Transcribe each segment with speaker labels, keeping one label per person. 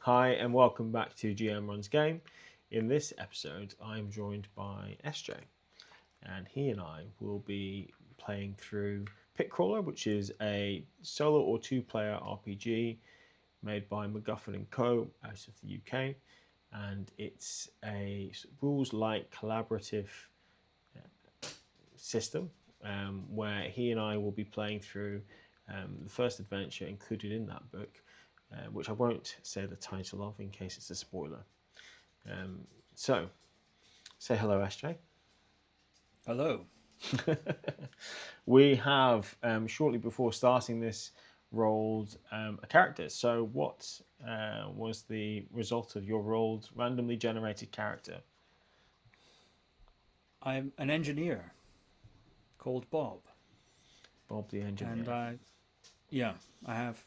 Speaker 1: Hi and welcome back to GM Runs Game. In this episode I'm joined by SJ and he and I will be playing through Pitcrawler, which is a solo or two-player RPG made by McGuffin Co out of the UK, and it's a rules-like collaborative system where he and I will be playing through the first adventure included in that book, which I won't say the title of in case it's a spoiler. So, say hello, SJ.
Speaker 2: Hello.
Speaker 1: We have, shortly before starting this, rolled a character. So what was the result of your rolled randomly generated character?
Speaker 2: I'm an engineer called Bob.
Speaker 1: Bob the engineer.
Speaker 2: And I have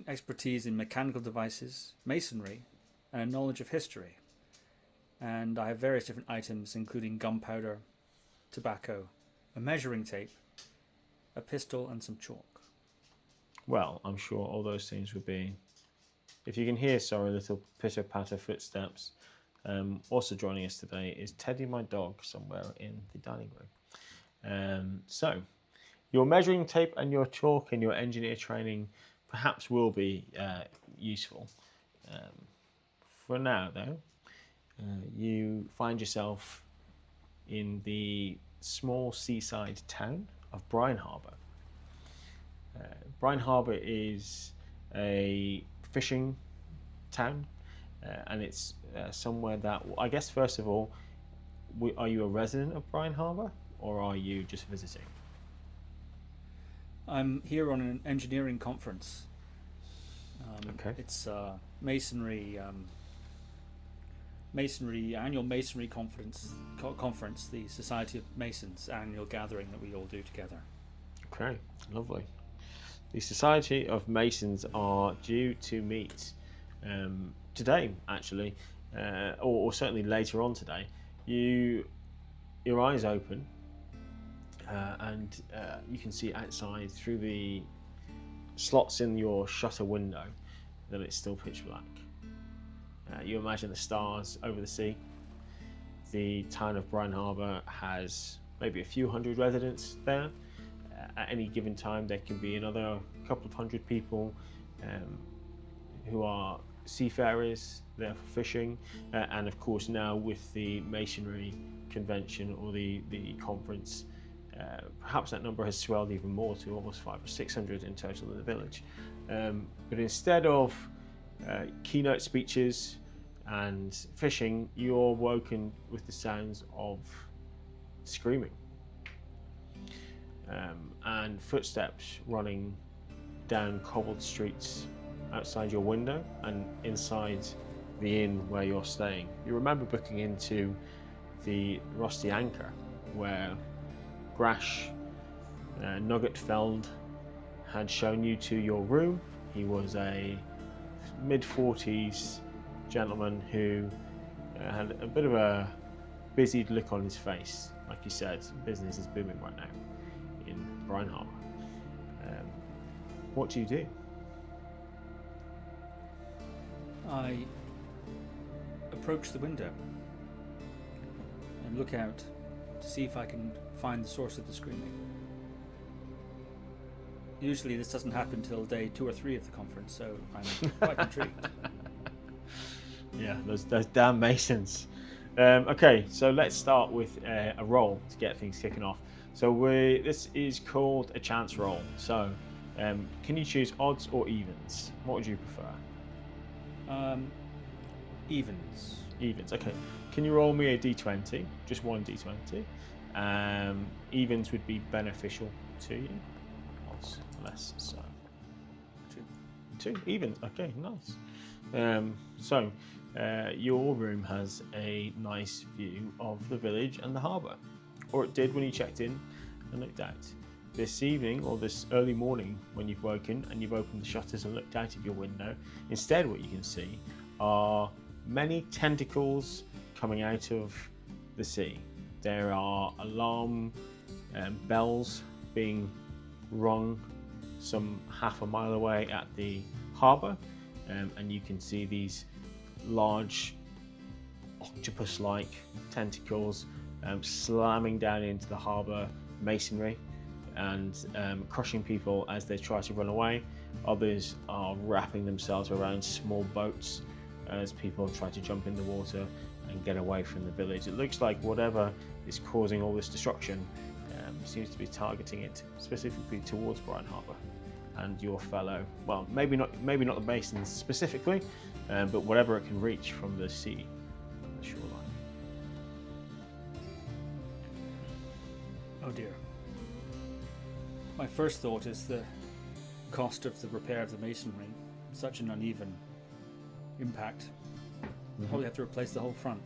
Speaker 2: expertise in mechanical devices, masonry, and a knowledge of history. And I have various different items, including gunpowder, tobacco, a measuring tape, a pistol, and some chalk.
Speaker 1: Well, I'm sure all those things would be... If you can hear, sorry, little pitter-patter footsteps. Also joining us today is Teddy, my dog, somewhere in the dining room. So, your measuring tape and your chalk and your engineer training perhaps will be useful. For now, though, you find yourself in the small seaside town of Brineharbour. Brineharbour is a fishing town, and it's somewhere that, I guess, first of all, are you a resident of Brineharbour or are you just visiting?
Speaker 2: I'm here on an engineering conference.
Speaker 1: Okay.
Speaker 2: It's masonry annual masonry conference, the Society of Masons annual gathering that we all do together.
Speaker 1: Okay, lovely. The Society of Masons are due to meet today, actually, or certainly later on today. Your eyes open, and you can see outside through the slots in your shutter window that it's still pitch black. You imagine the stars over the sea. The town of Brineharbour has maybe a few hundred residents there. At any given time there can be another couple of hundred people who are seafarers there for fishing, and of course now with the masonry convention or the conference, perhaps that number has swelled even more to almost 500 or 600 in total in the village. But instead of keynote speeches and fishing, you're woken with the sounds of screaming and footsteps running down cobbled streets outside your window and inside the inn where you're staying. You remember booking into the Rusty Anchor, where Grash Nuggetfeld had shown you to your room. He was a mid-40s gentleman who had a bit of a busied look on his face. Like you said, business is booming right now in Brineharbour. What do you do?
Speaker 2: I approach the window and look out to see if I can find the source of the screaming. Usually this doesn't happen till day 2 or 3 of the conference, so I'm quite intrigued.
Speaker 1: Yeah, those damn Masons. Okay, so let's start with a roll to get things kicking off. So this is called a chance roll. So can you choose odds or evens? What would you prefer?
Speaker 2: Evens.
Speaker 1: Evens, okay. Can you roll me a d20? Just one d20. Evens would be beneficial to you. Odds less so. Two evens, okay, nice. So your room has a nice view of the village and the harbour, or it did when you checked in and looked out. This evening, or this early morning when you've woken and you've opened the shutters and looked out of your window, instead what you can see are many tentacles coming out of the sea. There are alarm bells being rung some half a mile away at the harbour. and you can see these large octopus-like tentacles slamming down into the harbour masonry and crushing people as they try to run away. Others are wrapping themselves around small boats as people try to jump in the water and get away from the village. It looks like whatever is causing all this destruction seems to be targeting it specifically towards Brineharbour and your fellow, well, maybe not the Masons specifically, but whatever it can reach from the sea, the shoreline.
Speaker 2: Oh dear. My first thought is the cost of the repair of the masonry. Such an uneven impact. Probably have to replace the whole front.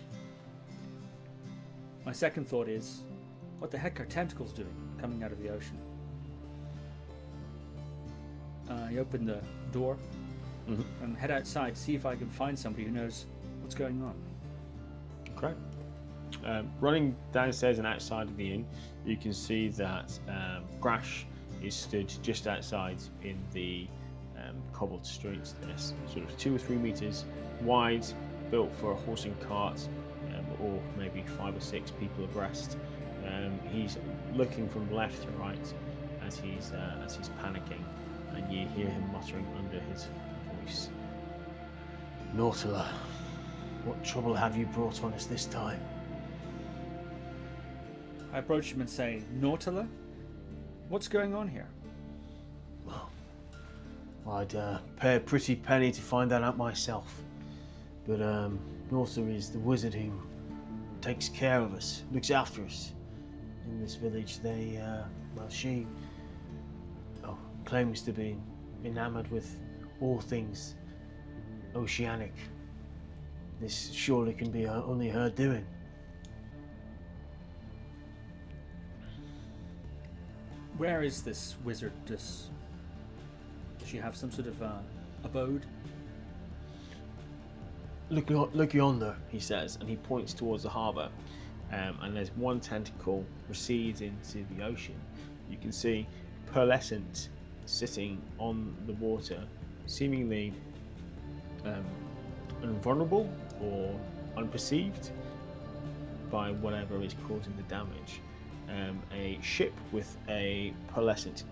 Speaker 2: My second thought is, what the heck are tentacles doing coming out of the ocean? I open the door and head outside to see if I can find somebody who knows what's going on.
Speaker 1: Okay. Running downstairs and outside of the inn, you can see that Grash is stood just outside in the cobbled streets. There's sort of 2 or 3 meters wide, built for a horse and cart, or maybe 5 or 6 people abreast. He's looking from left to right as he's panicking, and you hear him muttering under his voice, "Nautila, what trouble have you brought on us this time?"
Speaker 2: I approach him and say, "Nautila, what's going on here?"
Speaker 1: Well, I'd pay a pretty penny to find that out myself, but Nautila is the wizard who takes care of us, looks after us in this village. She claims to be enamored with all things oceanic. This surely can be only her doing.
Speaker 2: Where is this wizard? Does she have some sort of abode?
Speaker 1: Look yonder, he says, and he points towards the harbour. And there's one tentacle recedes into the ocean. You can see Pearlescent sitting on the water, seemingly invulnerable or unperceived by whatever is causing the damage. A ship with a pearlescent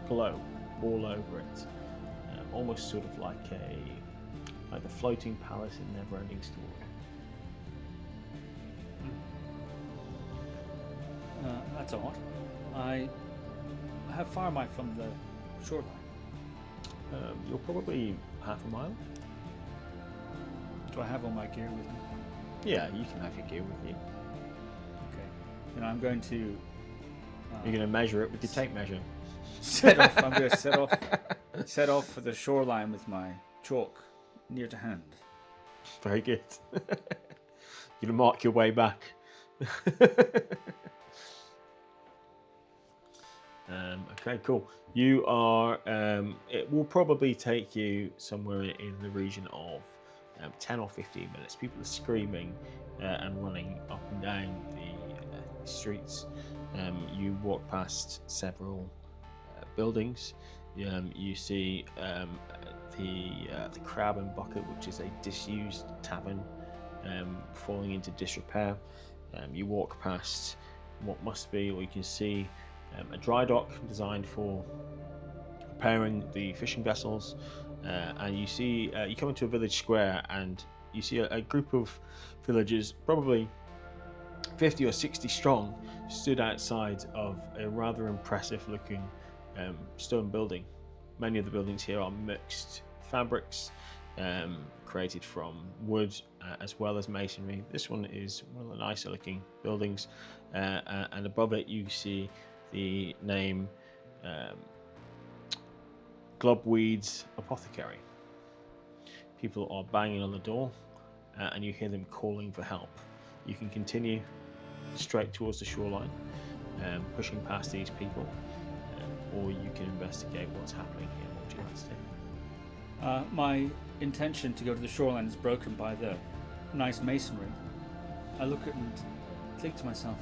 Speaker 1: glow all over it, almost sort of like the floating palace in Neverending Story.
Speaker 2: That's odd. How far am I from the shoreline?
Speaker 1: You're probably half a mile.
Speaker 2: Do I have all my gear with me?
Speaker 1: Yeah, you can have your gear with you.
Speaker 2: Okay. Then I'm going to...
Speaker 1: You're going to measure it with your tape measure.
Speaker 2: I'm going to set off for the shoreline with my chalk near to hand.
Speaker 1: Very good. You're going to mark your way back. Okay, cool. You are. It will probably take you somewhere in the region of 10 or 15 minutes. People are screaming and running up and down the streets. You walk past several buildings. You see the Crab and Bucket, which is a disused tavern, falling into disrepair. You walk past what must be, or you can see, a dry dock designed for repairing the fishing vessels, and you see you come into a village square and you see a group of villagers, probably 50 or 60 strong, stood outside of a rather impressive looking stone building. Many of the buildings here are mixed fabrics, created from wood as well as masonry. This one is one of the nicer looking buildings, and above it you see the name Globweed's Apothecary. People are banging on the door, and you hear them calling for help. You can continue straight towards the shoreline, pushing past these people, or you can investigate what's happening here. What would you like to do?
Speaker 2: My intention to go to the shoreline is broken by the nice masonry. I look at it and think to myself,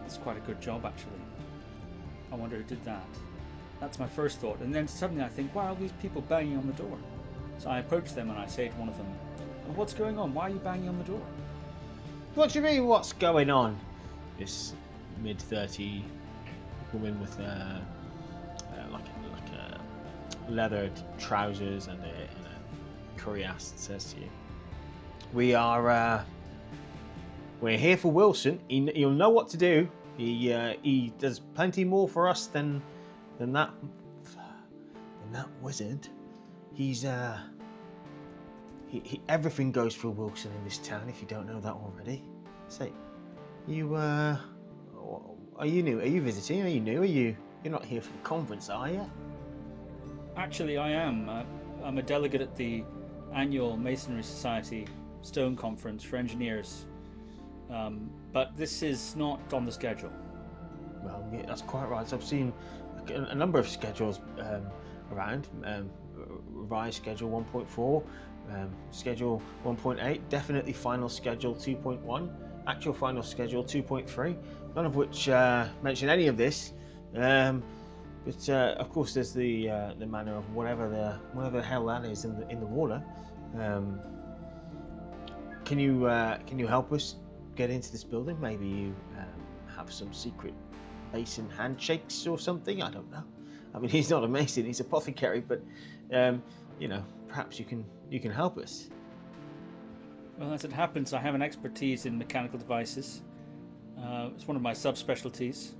Speaker 2: it's quite a good job actually. I wonder who did that. That's my first thought. And then suddenly I think, why are these people banging on the door? So I approach them and I say to one of them, what's going on? Why are you banging on the door?
Speaker 1: What do you mean, what's going on? This mid-30 woman with like leathered trousers and a curry ass says to you, we're here for Wilson. He'll know what to do. He does plenty more for us than that wizard. He's everything goes through Wilson in this town. If you don't know that already, say, you are you new? Are you visiting? Are you new? You're not here for the conference, are you?
Speaker 2: Actually, I am. I'm a delegate at the annual Masonry Society Stone Conference for engineers, but this is not on the schedule.
Speaker 1: Well, yeah, that's quite right. So I've seen a number of schedules around. Revised schedule 1.4, schedule 1.8, definitely final schedule 2.1, actual final schedule 2.3. None of which mention any of this. But of course, there's the manner of whatever the hell that is in the water. Can you help us get into this building? Maybe you have some secret mason handshakes or something. I don't know. I mean, he's not a mason; he's an apothecary. But perhaps you can help us.
Speaker 2: Well, as it happens, I have an expertise in mechanical devices. It's one of my subspecialties,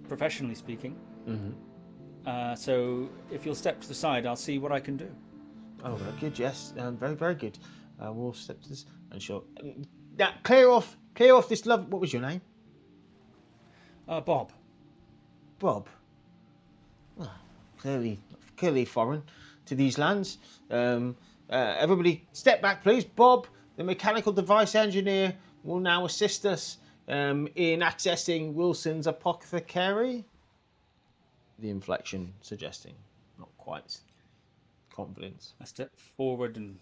Speaker 2: professionally speaking.
Speaker 1: Mm-hmm.
Speaker 2: So if you'll step to the side, I'll see what I can do.
Speaker 1: Oh, very good. Yes, very, very good. We'll step to this and show. Now, clear off this love. What was your name?
Speaker 2: Bob.
Speaker 1: Bob. Oh, clearly foreign to these lands. Everybody, step back, please. Bob, the mechanical device engineer, will now assist us in accessing Wilson's apothecary. The inflection suggesting not quite confidence.
Speaker 2: I step forward and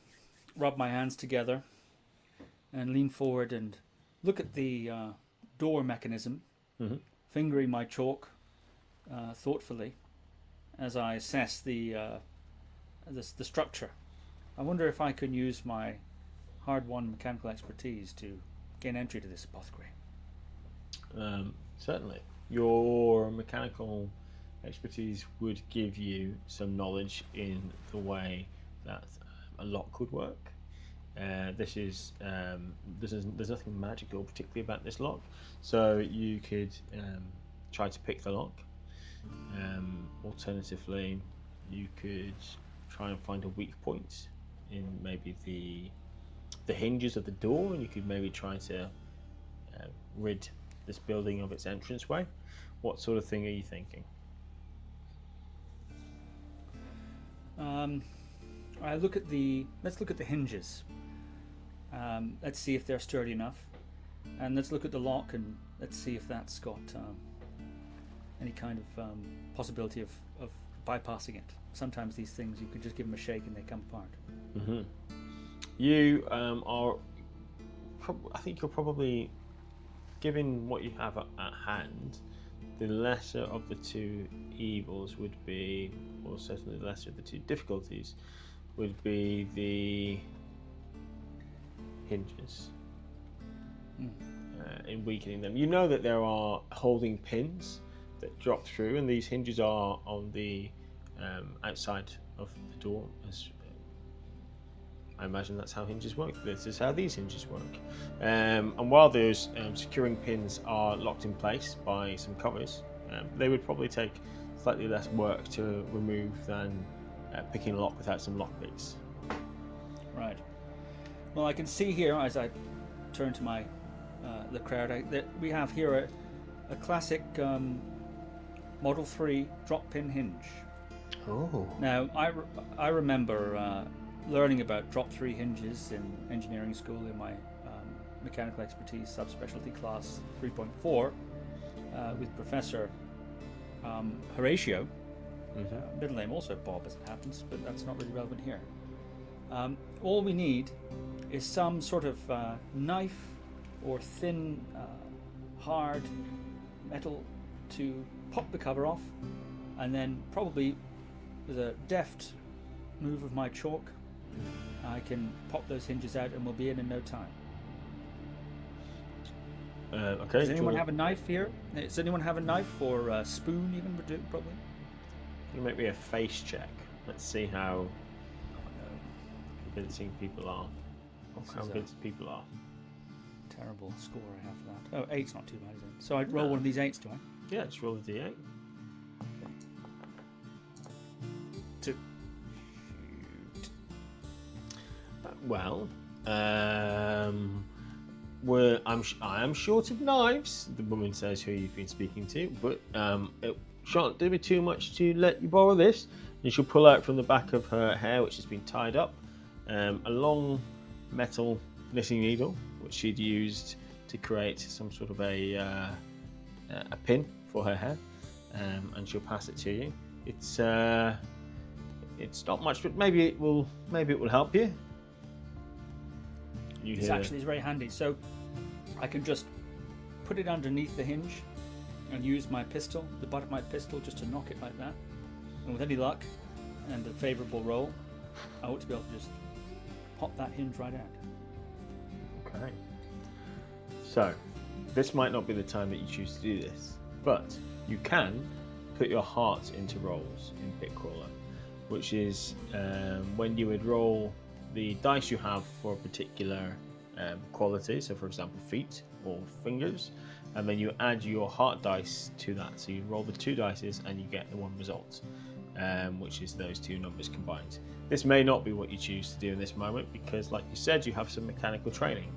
Speaker 2: rub my hands together and lean forward and look at the door mechanism, fingering my chalk thoughtfully as I assess the structure. I wonder if I can use my hard-won mechanical expertise to gain entry to this apothecary.
Speaker 1: Certainly. Your mechanical expertise would give you some knowledge in the way that a lock could work. There's nothing magical particularly about this lock, so you could try to pick the lock. Alternatively, you could try and find a weak point in maybe the hinges of the door, and you could maybe try to rid this building of its entranceway. What sort of thing are you thinking?
Speaker 2: Let's look at the hinges. Let's see if they're sturdy enough, and let's look at the lock and let's see if that's got any kind of possibility of bypassing it. Sometimes these things, you can just give them a shake and they come apart.
Speaker 1: Mm-hmm. You I think you're probably, given what you have at hand, the lesser of the two evils would be, or certainly the lesser of the two difficulties, would be the hinges in weakening them. You know that there are holding pins that drop through, and these hinges are on the outside of the door. As I imagine that's how hinges work. This is how these hinges work. And while those securing pins are locked in place by some covers, they would probably take slightly less work to remove than picking a lock without some lock picks.
Speaker 2: Right. Well, I can see here as I turn to my the crowd that we have here a classic Model 3 drop pin hinge.
Speaker 1: Oh.
Speaker 2: Now I remember learning about drop 3 hinges in engineering school in my mechanical expertise subspecialty class 3.4 with Professor Horatio. Middle name also Bob as it happens, but that's not really relevant here. All we need is some sort of knife or thin hard metal to pop the cover off and then probably with a deft move of my chalk, I can pop those hinges out, and we'll be in no time.
Speaker 1: Okay.
Speaker 2: Does anyone have a knife here? Does anyone have a knife or a spoon? Even would do probably.
Speaker 1: You make me a face check. Let's see how convincing people are. How convincing people are.
Speaker 2: Terrible score I have for that. Oh, 8's not too bad, is it? So I roll one of these 8s, do I?
Speaker 1: Yeah, just roll a d8.
Speaker 2: Okay. 2.
Speaker 1: Well, I am short of knives, the woman says who you've been speaking to, but it shan't do me too much to let you borrow this. And she'll pull out from the back of her hair, which has been tied up, a long metal knitting needle, which she'd used to create some sort of a pin for her hair, and she'll pass it to you. It's not much, but maybe it will help you.
Speaker 2: It's actually very handy. So I can just put it underneath the hinge and use my pistol, the butt of my pistol, just to knock it like that. And with any luck and a favourable roll, I ought to be able to just pop that hinge right out.
Speaker 1: Okay. So, this might not be the time that you choose to do this, but you can put your heart into rolls in Pitcrawler, which is when you would roll the dice you have for a particular quality, so for example feet or fingers, and then you add your heart dice to that. So you roll the 2 dices and you get the 1 result, which is those 2 numbers combined. This may not be what you choose to do in this moment because, like you said, you have some mechanical training.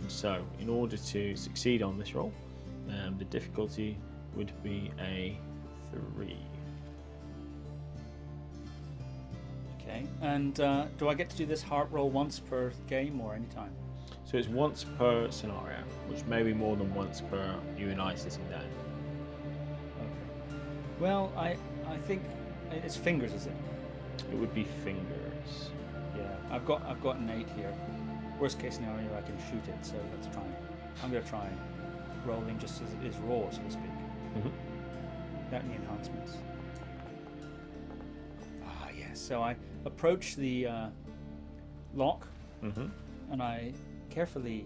Speaker 1: So in order to succeed on this roll, the difficulty would be a 3.
Speaker 2: Okay, and do I get to do this heart roll once per game or any time?
Speaker 1: So it's once per scenario, which may be more than once per you and I sitting down.
Speaker 2: Okay. Well, I think it's fingers, is it?
Speaker 1: It would be fingers.
Speaker 2: Yeah, I've got an 8 here. Worst case scenario, I can shoot it. So let's try. I'm going to try rolling just as it is raw, so to speak, without any enhancements. Ah, yes. So I approach the lock, and I carefully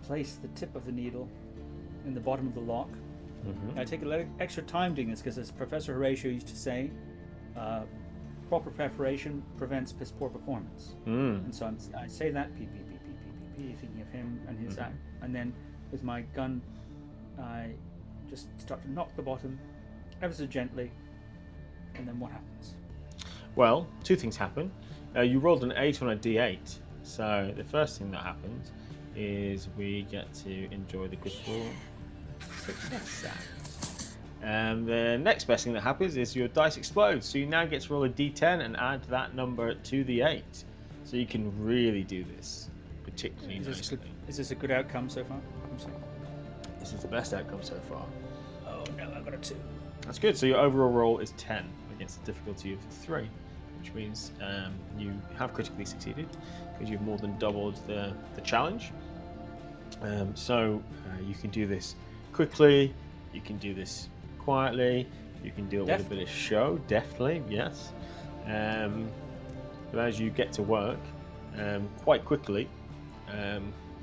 Speaker 2: place the tip of the needle in the bottom of the lock. I take a little extra time doing this because, as Professor Horatio used to say, proper preparation prevents piss poor performance. And so I say that, thinking of him and his act, and then with my gun, I just start to knock the bottom ever so gently, and then what happens?
Speaker 1: Well, 2 things happen. You rolled an 8 on a d8, so the first thing that happens is we get to enjoy the critical success. The next best thing that happens is your dice explodes, so you now get to roll a d10 and add that number to the 8. So you can really do this particularly nicely.
Speaker 2: Is this a good outcome so far?
Speaker 1: This is the best outcome so far.
Speaker 2: Oh no, I got a 2.
Speaker 1: That's good. So your overall roll is 10 against a difficulty of 3, which means you have critically succeeded because you've more than doubled the challenge. So you can do this quickly, you can do this quietly, you can do it with a bit of show, deftly, yes. But as you get to work, quite quickly,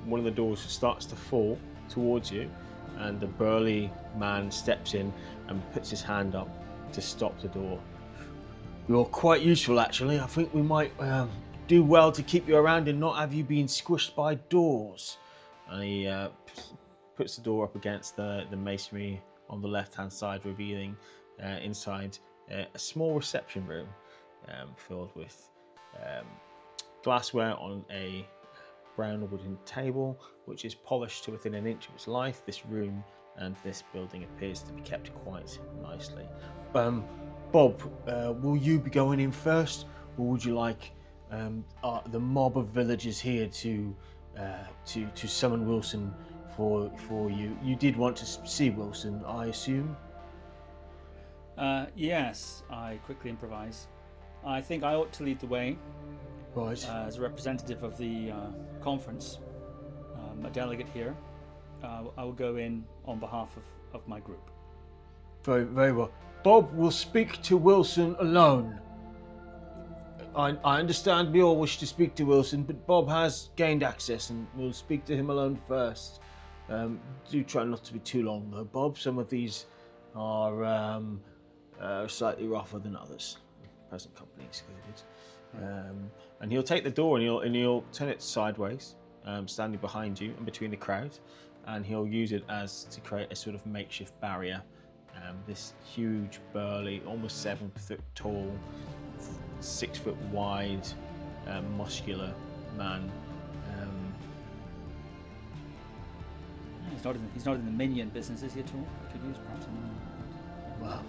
Speaker 1: one of the doors starts to fall towards you, and the burly man steps in and puts his hand up to stop the door. You're quite useful, actually. I think we might do well to keep you around and not have you being squished by doors. And he puts the door up against the masonry on the left-hand side, revealing inside a small reception room filled with glassware on a brown wooden table, which is polished to within an inch of its life. This room and this building appears to be kept quite nicely. Bob, will you be going in first, or would you like the mob of villagers here to summon Wilson for you? You did want to see Wilson, I assume?
Speaker 2: Yes, I quickly improvise. I think I ought to lead the way.
Speaker 1: Right.
Speaker 2: As a representative of the conference, a delegate here, I will go in on behalf of my group.
Speaker 1: Very, very well. Bob will speak to Wilson alone. I understand we all wish to speak to Wilson, but Bob has gained access and we'll speak to him alone first. Do try not to be too long though, Bob. Some of these are slightly rougher than others, present company excluded. And he'll take the door and he'll turn it sideways, standing behind you and between the crowd, and he'll use it as to create a sort of makeshift barrier. This huge, burly, almost 7 foot tall, 6 foot wide, muscular man.
Speaker 2: He's not in the minion business, is he at all? I could use perhaps
Speaker 1: Well,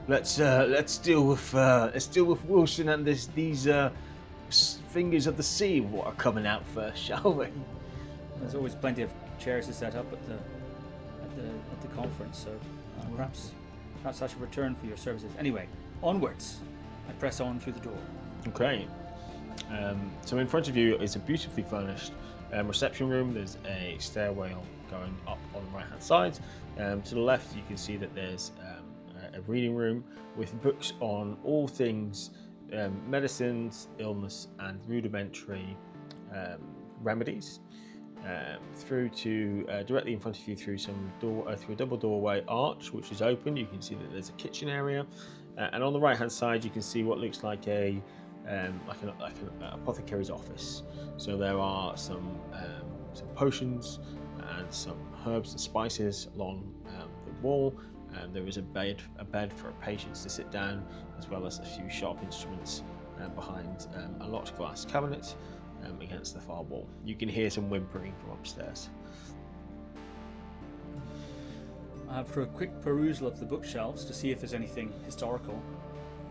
Speaker 1: let's deal with Wilson and these fingers of the sea. What are coming out first, shall we?
Speaker 2: There's always plenty of chairs to set up at the conference, so perhaps I should return for your services. Anyway, onwards. I press on through the door.
Speaker 1: Okay. So in front of you is a beautifully furnished reception room. There's a stairway going up on the right hand side. To the left you can see that there's a reading room with books on all things medicines, illness and rudimentary remedies. Through to directly in front of you through through a double doorway arch which is open. You can see that there's a kitchen area, and on the right hand side you can see what looks like an apothecary's office. So there are some potions and some herbs and spices along the wall. There is a bed for patients to sit down, as well as a few sharp instruments behind a locked glass cabinet against the far wall. You can hear some whimpering from upstairs.
Speaker 2: For a quick perusal of the bookshelves to see if there's anything historical,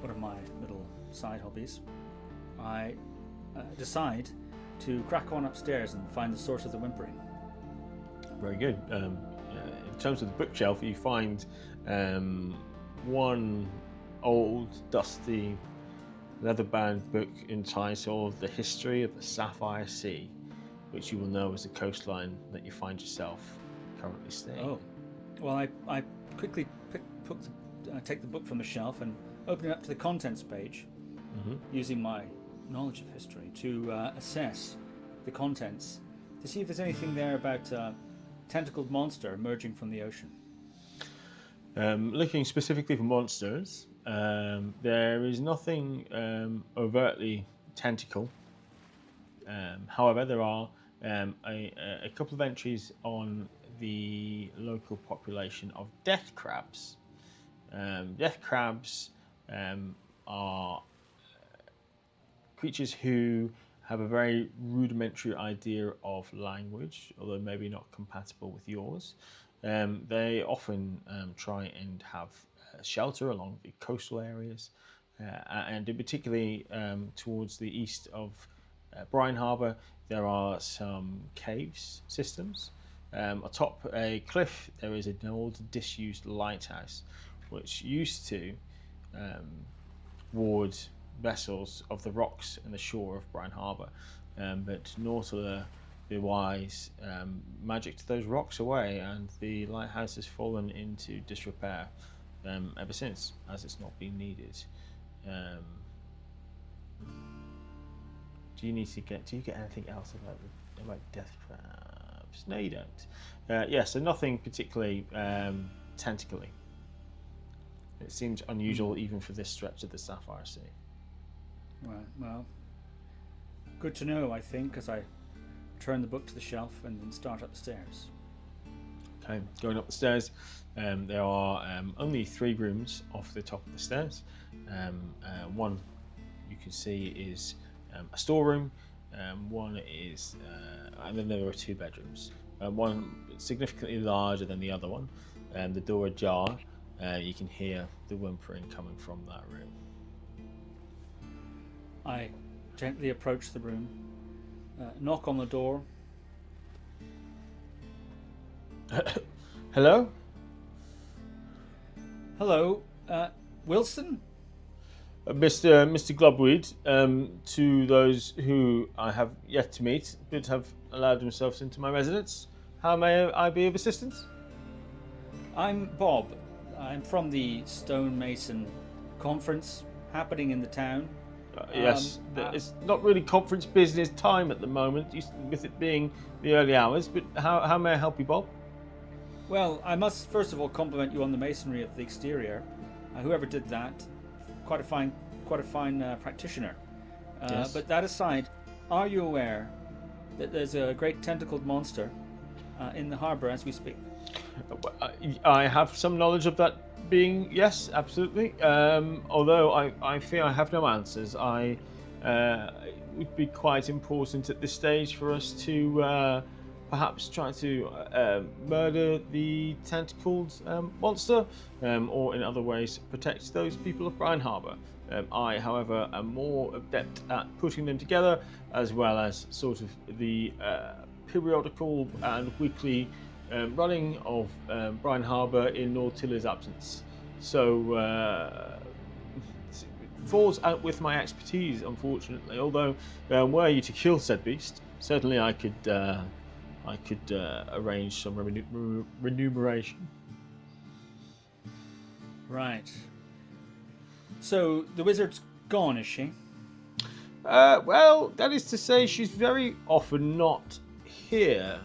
Speaker 2: one of my little side hobbies, I decide to crack on upstairs and find the source of the whimpering.
Speaker 1: Very good. In terms of the bookshelf, you find one old, dusty, leather-bound book entitled The History of the Sapphire Sea, which you will know is the coastline that you find yourself currently staying.
Speaker 2: Oh, well, I quickly take the book from the shelf and open it up to the contents page, using my knowledge of history to assess the contents to see if there's anything there about a tentacled monster emerging from the ocean.
Speaker 1: Looking specifically for monsters, there is nothing overtly tentacle. However, there are a couple of entries on the local population of death crabs. Death crabs are creatures who have a very rudimentary idea of language, although maybe not compatible with yours. They often try and have shelter along the coastal areas, and particularly towards the east of Brineharbour, there are some caves systems. Atop a cliff, there is an old disused lighthouse, which used to ward vessels of the rocks and the shore of Brineharbour, but Nautila the Wise magicked those rocks away, and the lighthouse has fallen into disrepair ever since, as it's not been needed. Do you get anything else about death crabs? No, you don't. So nothing particularly tentacly. It seems unusual even for this stretch of the Sapphire Sea.
Speaker 2: Right, well, good to know, I think, as I turn the book to the shelf and then start up the stairs.
Speaker 1: Okay, going up the stairs, there are only 3 rooms off the top of the stairs. One you can see is a storeroom, one is, and then there are 2 bedrooms. One significantly larger than the other one, the door ajar. You can hear the whimpering coming from that room.
Speaker 2: I gently approach the room, knock on the door.
Speaker 1: Hello?
Speaker 2: Hello, Wilson?
Speaker 1: Mr. Globweed, to those who I have yet to meet but have allowed themselves into my residence, how may I be of assistance?
Speaker 2: I'm Bob. I'm from the Stonemason conference happening in the town.
Speaker 1: Yes, it's not really conference business time at the moment, with it being the early hours. But how may I help you, Bob?
Speaker 2: Well, I must first of all compliment you on the masonry of the exterior. Whoever did that, quite a fine practitioner.
Speaker 1: Yes.
Speaker 2: But that aside, are you aware that there's a great tentacled monster in the harbour as we speak?
Speaker 1: I have some knowledge of that being, yes, absolutely. Although I fear I have no answers. It would be quite important at this stage for us to perhaps try to murder the tentacled monster, or in other ways protect those people of Brineharbour. I, however, am more adept at putting them together, as well as sort of the periodical and weekly running of Brineharbour in Nortilla's absence. So it falls out with my expertise, unfortunately. Although, were you to kill said beast, certainly I could arrange some remuneration.
Speaker 2: Right. So the wizard's gone, is she?
Speaker 1: Well, that is to say, she's very often not here.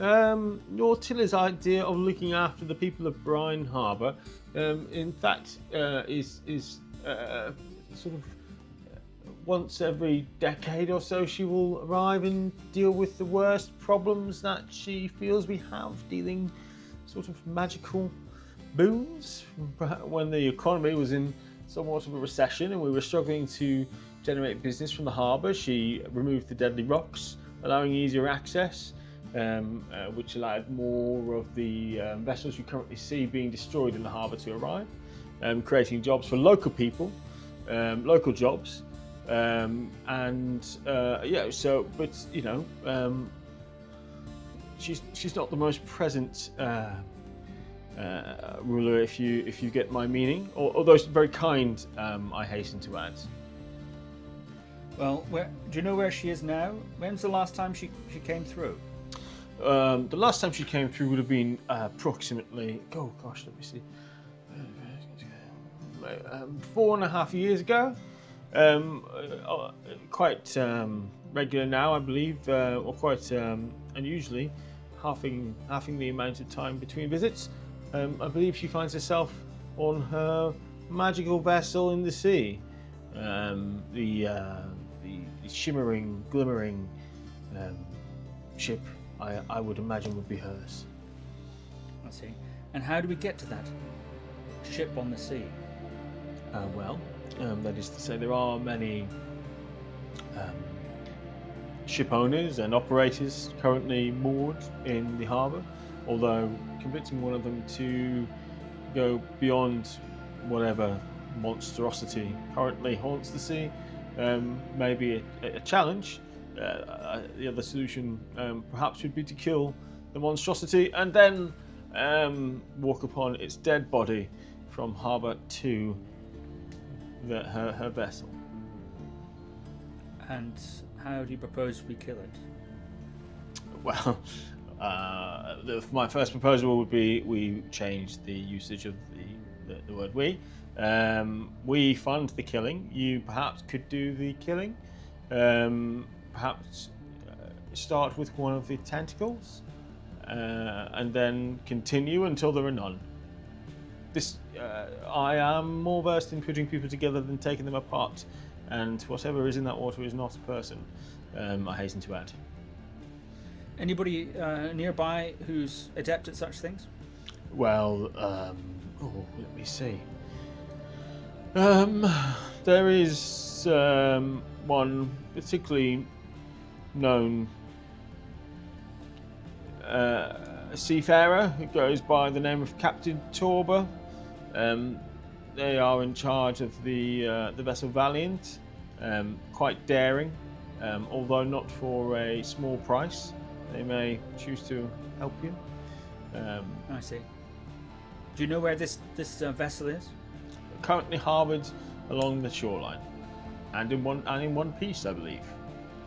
Speaker 1: Nortilla's idea of looking after the people of Brineharbour, in fact, is sort of once every decade or so she will arrive and deal with the worst problems that she feels we have, dealing sort of magical boons. When the economy was in somewhat of a recession and we were struggling to generate business from the harbour, she removed the deadly rocks, allowing easier access. Which allowed more of the vessels you currently see being destroyed in the harbour to arrive, creating jobs for local people, local jobs, So, but you know, she's not the most present ruler, if you get my meaning. Although she's very kind, I hasten to add.
Speaker 2: Well, do you know where she is now? When's the last time she came through?
Speaker 1: The last time she came through would have been approximately, let me see, 4.5 years ago. Quite regular now, I believe, or quite unusually, halving the amount of time between visits. I believe she finds herself on her magical vessel in the sea, the shimmering, glimmering ship. I would imagine would be hers.
Speaker 2: I see. And how do we get to that ship on the sea?
Speaker 1: That is to say, there are many ship owners and operators currently moored in the harbour, although convincing one of them to go beyond whatever monstrosity currently haunts the sea may be a challenge. The other solution perhaps would be to kill the monstrosity and then walk upon its dead body from harbour to her vessel.
Speaker 2: And how do you propose we kill it?
Speaker 1: Well, my first proposal would be we change the usage of the word we. We fund the killing. You perhaps could do the killing. Perhaps start with one of the tentacles and then continue until there are none. I am more versed in putting people together than taking them apart, and whatever is in that water is not a person, I hasten to add.
Speaker 2: Anybody nearby who's adept at such things?
Speaker 1: Well, let me see. There is one particularly known seafarer who goes by the name of Captain Torber. They are in charge of the vessel Valiant, quite daring, although not for a small price. They may choose to help you.
Speaker 2: I see. Do you know where this vessel is?
Speaker 1: Currently harboured along the shoreline, and in one piece, I believe,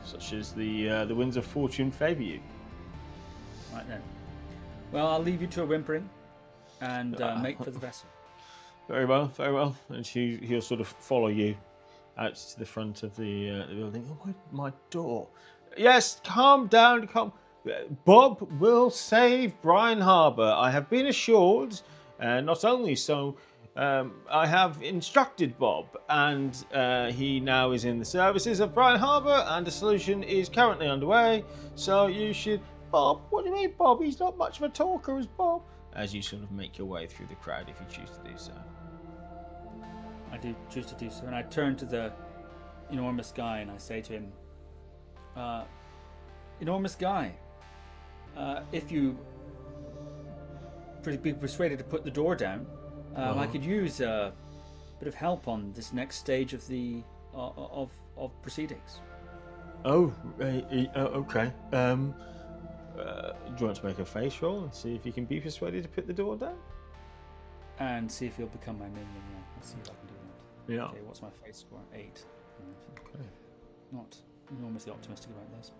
Speaker 1: such as the winds of fortune favour you.
Speaker 2: Right then. Well, I'll leave you to a whimpering. and make for the vessel.
Speaker 1: Very well, very well. And he'll sort of follow you out to the front of the building. Oh, my door. Yes, calm down, calm. Bob will save Brineharbour. I have been assured. Not only so, I have instructed Bob, and he now is in the services of Brineharbour, and a solution is currently underway. So you should... Bob, what do you mean, Bob? He's not much of a talker, is Bob? As you sort of make your way through the crowd, if you choose to do so.
Speaker 2: I do choose to do so, and I turn to the enormous guy and I say to him, enormous guy, if you be persuaded to put the door down, I could use a bit of help on this next stage of the of proceedings.
Speaker 1: Oh, okay. Do you want to make a face roll and see if you can be persuaded to put the door down?
Speaker 2: And see if he'll become my minion. Yeah, let's see if I can do that.
Speaker 1: Yeah.
Speaker 2: Okay, what's my face score? 8.
Speaker 1: Okay.
Speaker 2: Not enormously optimistic about this.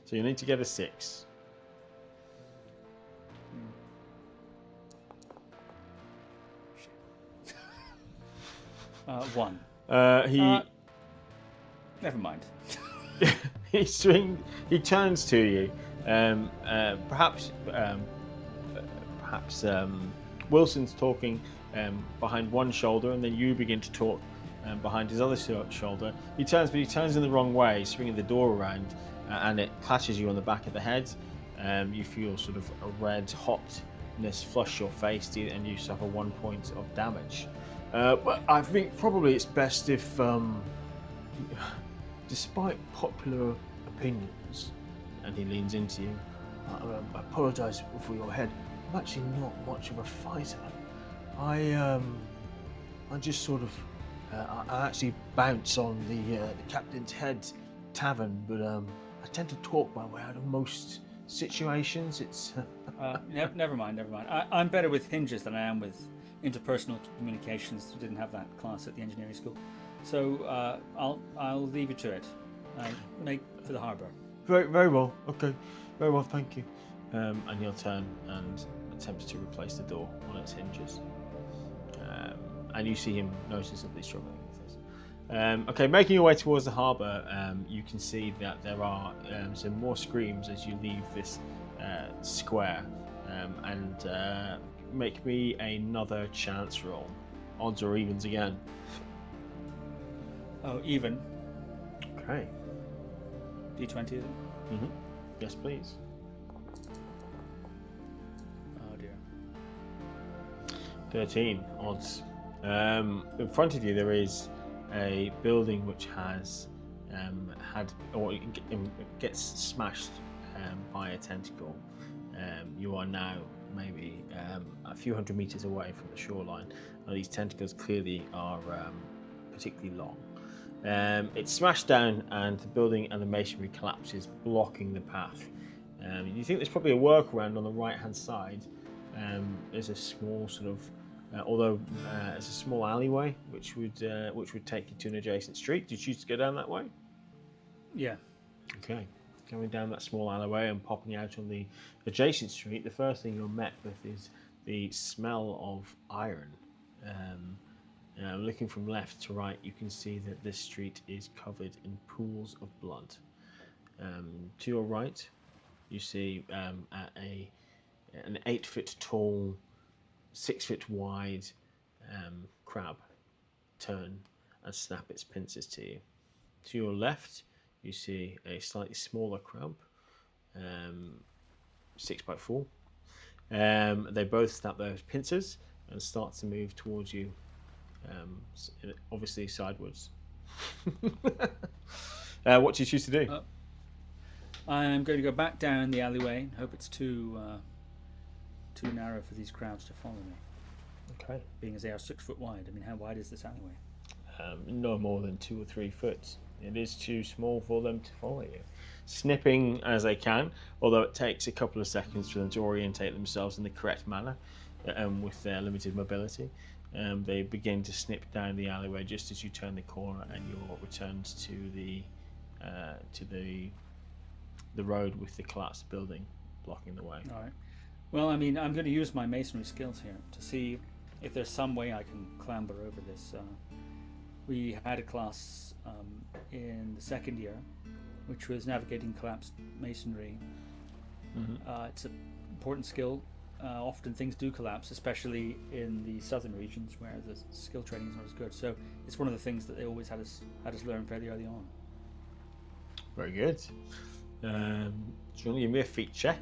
Speaker 1: So you need to get a 6.
Speaker 2: Shit. 1. Never mind.
Speaker 1: He turns to you. Perhaps Wilson's talking behind one shoulder, and then you begin to talk behind his other shoulder. He turns in the wrong way, swinging the door around, and it clashes you on the back of the head. You feel sort of a red hotness flush your face, and you suffer 1 point of damage. But I think probably it's best if, despite popular opinions, and he leans into you, I apologise for your head. I'm actually not much of a fighter. I just sort of, I actually bounce on the captain's head tavern, but I tend to talk my way out of most situations. It's
Speaker 2: never mind. I'm better with hinges than I am with interpersonal communications. Didn't have that class at the engineering school, so I'll leave you to it. I make for the harbour.
Speaker 1: Very well. Okay, very well. Thank you. And he'll turn and attempts to replace the door on its hinges. And you see him noticeably struggling with this. Okay, making your way towards the harbour, you can see that there are some more screams as you leave this square. And make me another chance roll. Odds or evens again.
Speaker 2: Oh, even.
Speaker 1: Okay.
Speaker 2: D20, is it?
Speaker 1: Mm-hmm. Yes, please.
Speaker 2: Oh dear.
Speaker 1: 13 odds. In front of you there is a building which has gets smashed by a tentacle. You are now maybe a few hundred meters away from the shoreline. Now, these tentacles clearly are particularly long. It's smashed down and the building and the masonry collapses, blocking the path. You think there's probably a workaround on the right hand side. There's a small sort of it's a small alleyway which would take you to an adjacent street. Do you choose to go down that way?
Speaker 2: Yeah.
Speaker 1: Okay. Going down that small alleyway and popping out on the adjacent street, the first thing you're met with is the smell of iron. Looking from left to right, you can see that this street is covered in pools of blood. To your right, you see an 8 foot tall, 6 foot wide crab turn and snap its pincers to you. To your left, you see a slightly smaller crab, 6x4. They both snap those pincers and start to move towards you, obviously sideways. What do you choose to do?
Speaker 2: I'm going to go back down the alleyway and hope it's too narrow for these crowds to follow me.
Speaker 1: Okay.
Speaker 2: Being as they are 6 foot wide. I mean, how wide is this alleyway?
Speaker 1: No more than 2 or 3 foot. It is too small for them to follow you. Snipping as they can, although it takes a couple of seconds for them to orientate themselves in the correct manner with their limited mobility. They begin to snip down the alleyway just as you turn the corner and you're returned to the road with the collapsed building blocking the way.
Speaker 2: All right. Well, I mean, I'm going to use my masonry skills here to see if there's some way I can clamber over this. We had a class in the second year, which was navigating collapsed masonry. It's an important skill. Often things do collapse, especially in the southern regions where the skill training is not as good. So it's one of the things that they always had us learn fairly early on.
Speaker 1: Very good. Do you want to give me a feat check?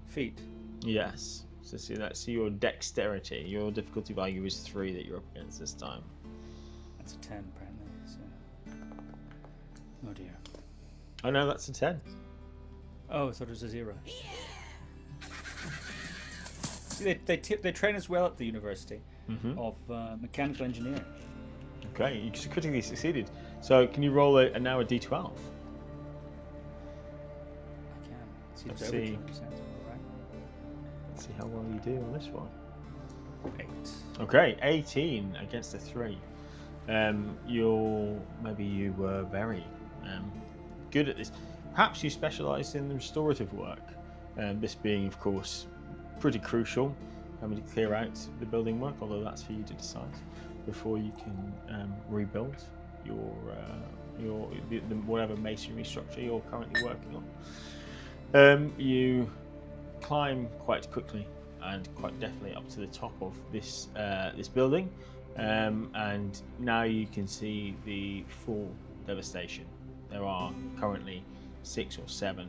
Speaker 2: Feat?
Speaker 1: Yes. So see your dexterity. Your difficulty value is 3 that you're up against this time.
Speaker 2: That's a 10 apparently. So. Oh dear.
Speaker 1: Oh no, that's a 10.
Speaker 2: Oh, I thought it was a 0. See, they train us well at the University of Mechanical Engineering.
Speaker 1: Okay, you critically succeeded. So can you roll a D12?
Speaker 2: I can.
Speaker 1: Let's
Speaker 2: Seems
Speaker 1: see.
Speaker 2: right?
Speaker 1: Let's see how well you do on this one.
Speaker 2: 8.
Speaker 1: Okay, 18 against a 3. You were very good at this. Perhaps you specialised in restorative work. This being, of course, pretty crucial, having to clear out the building work, although that's for you to decide before you can rebuild your whatever masonry structure you're currently working on. You climb quite quickly and quite definitely up to the top of this building, and now you can see the full devastation. There are currently 6 or 7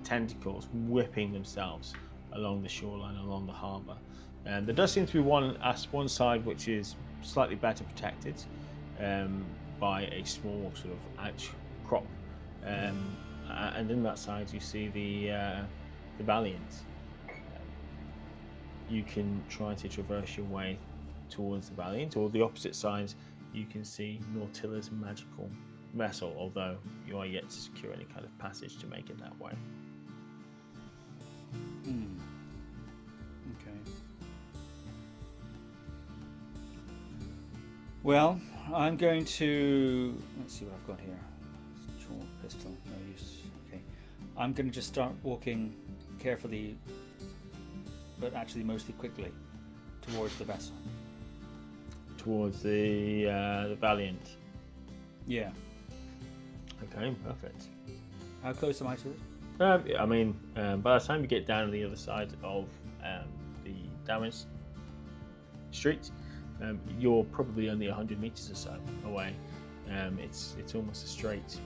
Speaker 1: tentacles whipping themselves along the shoreline, along the harbour. And there does seem to be one side which is slightly better protected by a small sort of outcrop, and in that side you see the Valiant. You can try to traverse your way towards the Valiant, or the opposite side you can see Nautila's magical vessel, although you are yet to secure any kind of passage to make it that way.
Speaker 2: Okay. Well, I'm going to... Let's see what I've got here. Short pistol, no use. Okay. I'm going to just start walking carefully, but actually mostly quickly, towards the vessel.
Speaker 1: Towards the Valiant?
Speaker 2: Yeah.
Speaker 1: Okay, perfect.
Speaker 2: How close am I to it?
Speaker 1: By the time you get down to the other side of the damaged street, you're probably only 100 meters or so away. It's almost a straight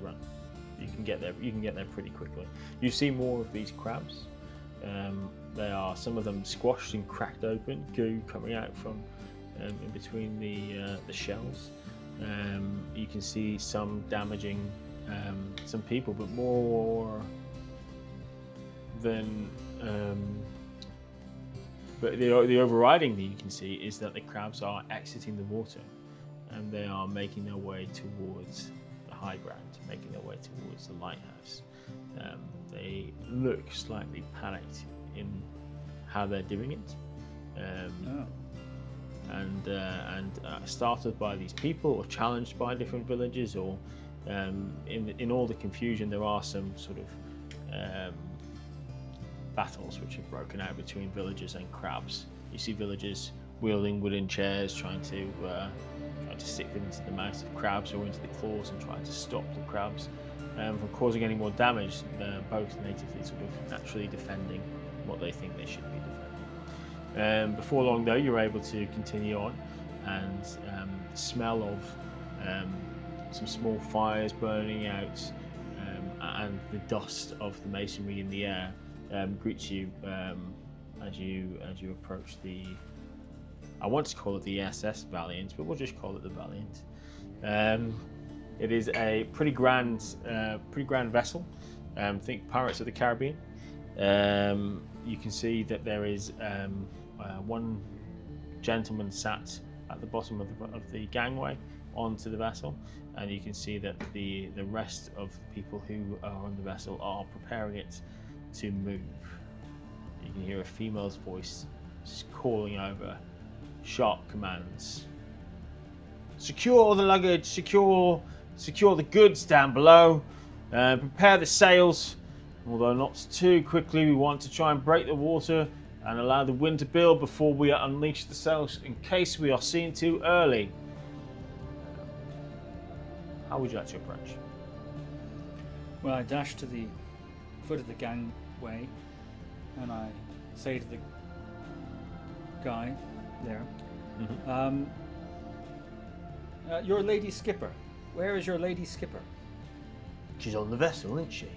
Speaker 1: run. You can get there pretty quickly. You see more of these crabs. They are, some of them squashed and cracked open, goo coming out from in between the shells. You can see some damaging some people, but more than but the overriding that you can see is that the crabs are exiting the water, and they are making their way towards the high ground, making their way towards the lighthouse. They look slightly panicked in how they're doing it, and startled by these people, or challenged by different villages, or in all the confusion there are some sort of battles which have broken out between villagers and crabs. You see villagers wielding wooden chairs, trying to stick them into the mouths of crabs or into the claws, and trying to stop the crabs from causing any more damage. Both natively sort of naturally defending what they think they should be defending. Before long though, you're able to continue on, and the smell of some small fires burning out and the dust of the masonry in the air greets you as you approach the, I want to call it the SS Valiant, but we'll just call it the Valiant. It is a pretty grand vessel. Think Pirates of the Caribbean. You can see that there is one gentleman sat at the bottom of the gangway onto the vessel, and you can see that the rest of the people who are on the vessel are preparing it to move. You can hear a female's voice just calling over sharp commands. Secure the luggage, secure the goods down below. Prepare the sails, although not too quickly. We want to try and break the water and allow the wind to build before we unleash the sails in case we are seen too early. How would you like to approach?
Speaker 2: Well, I dash to the foot of the gangway and I say to the guy there, your lady skipper. Where is your lady skipper?
Speaker 1: She's on the vessel, isn't she?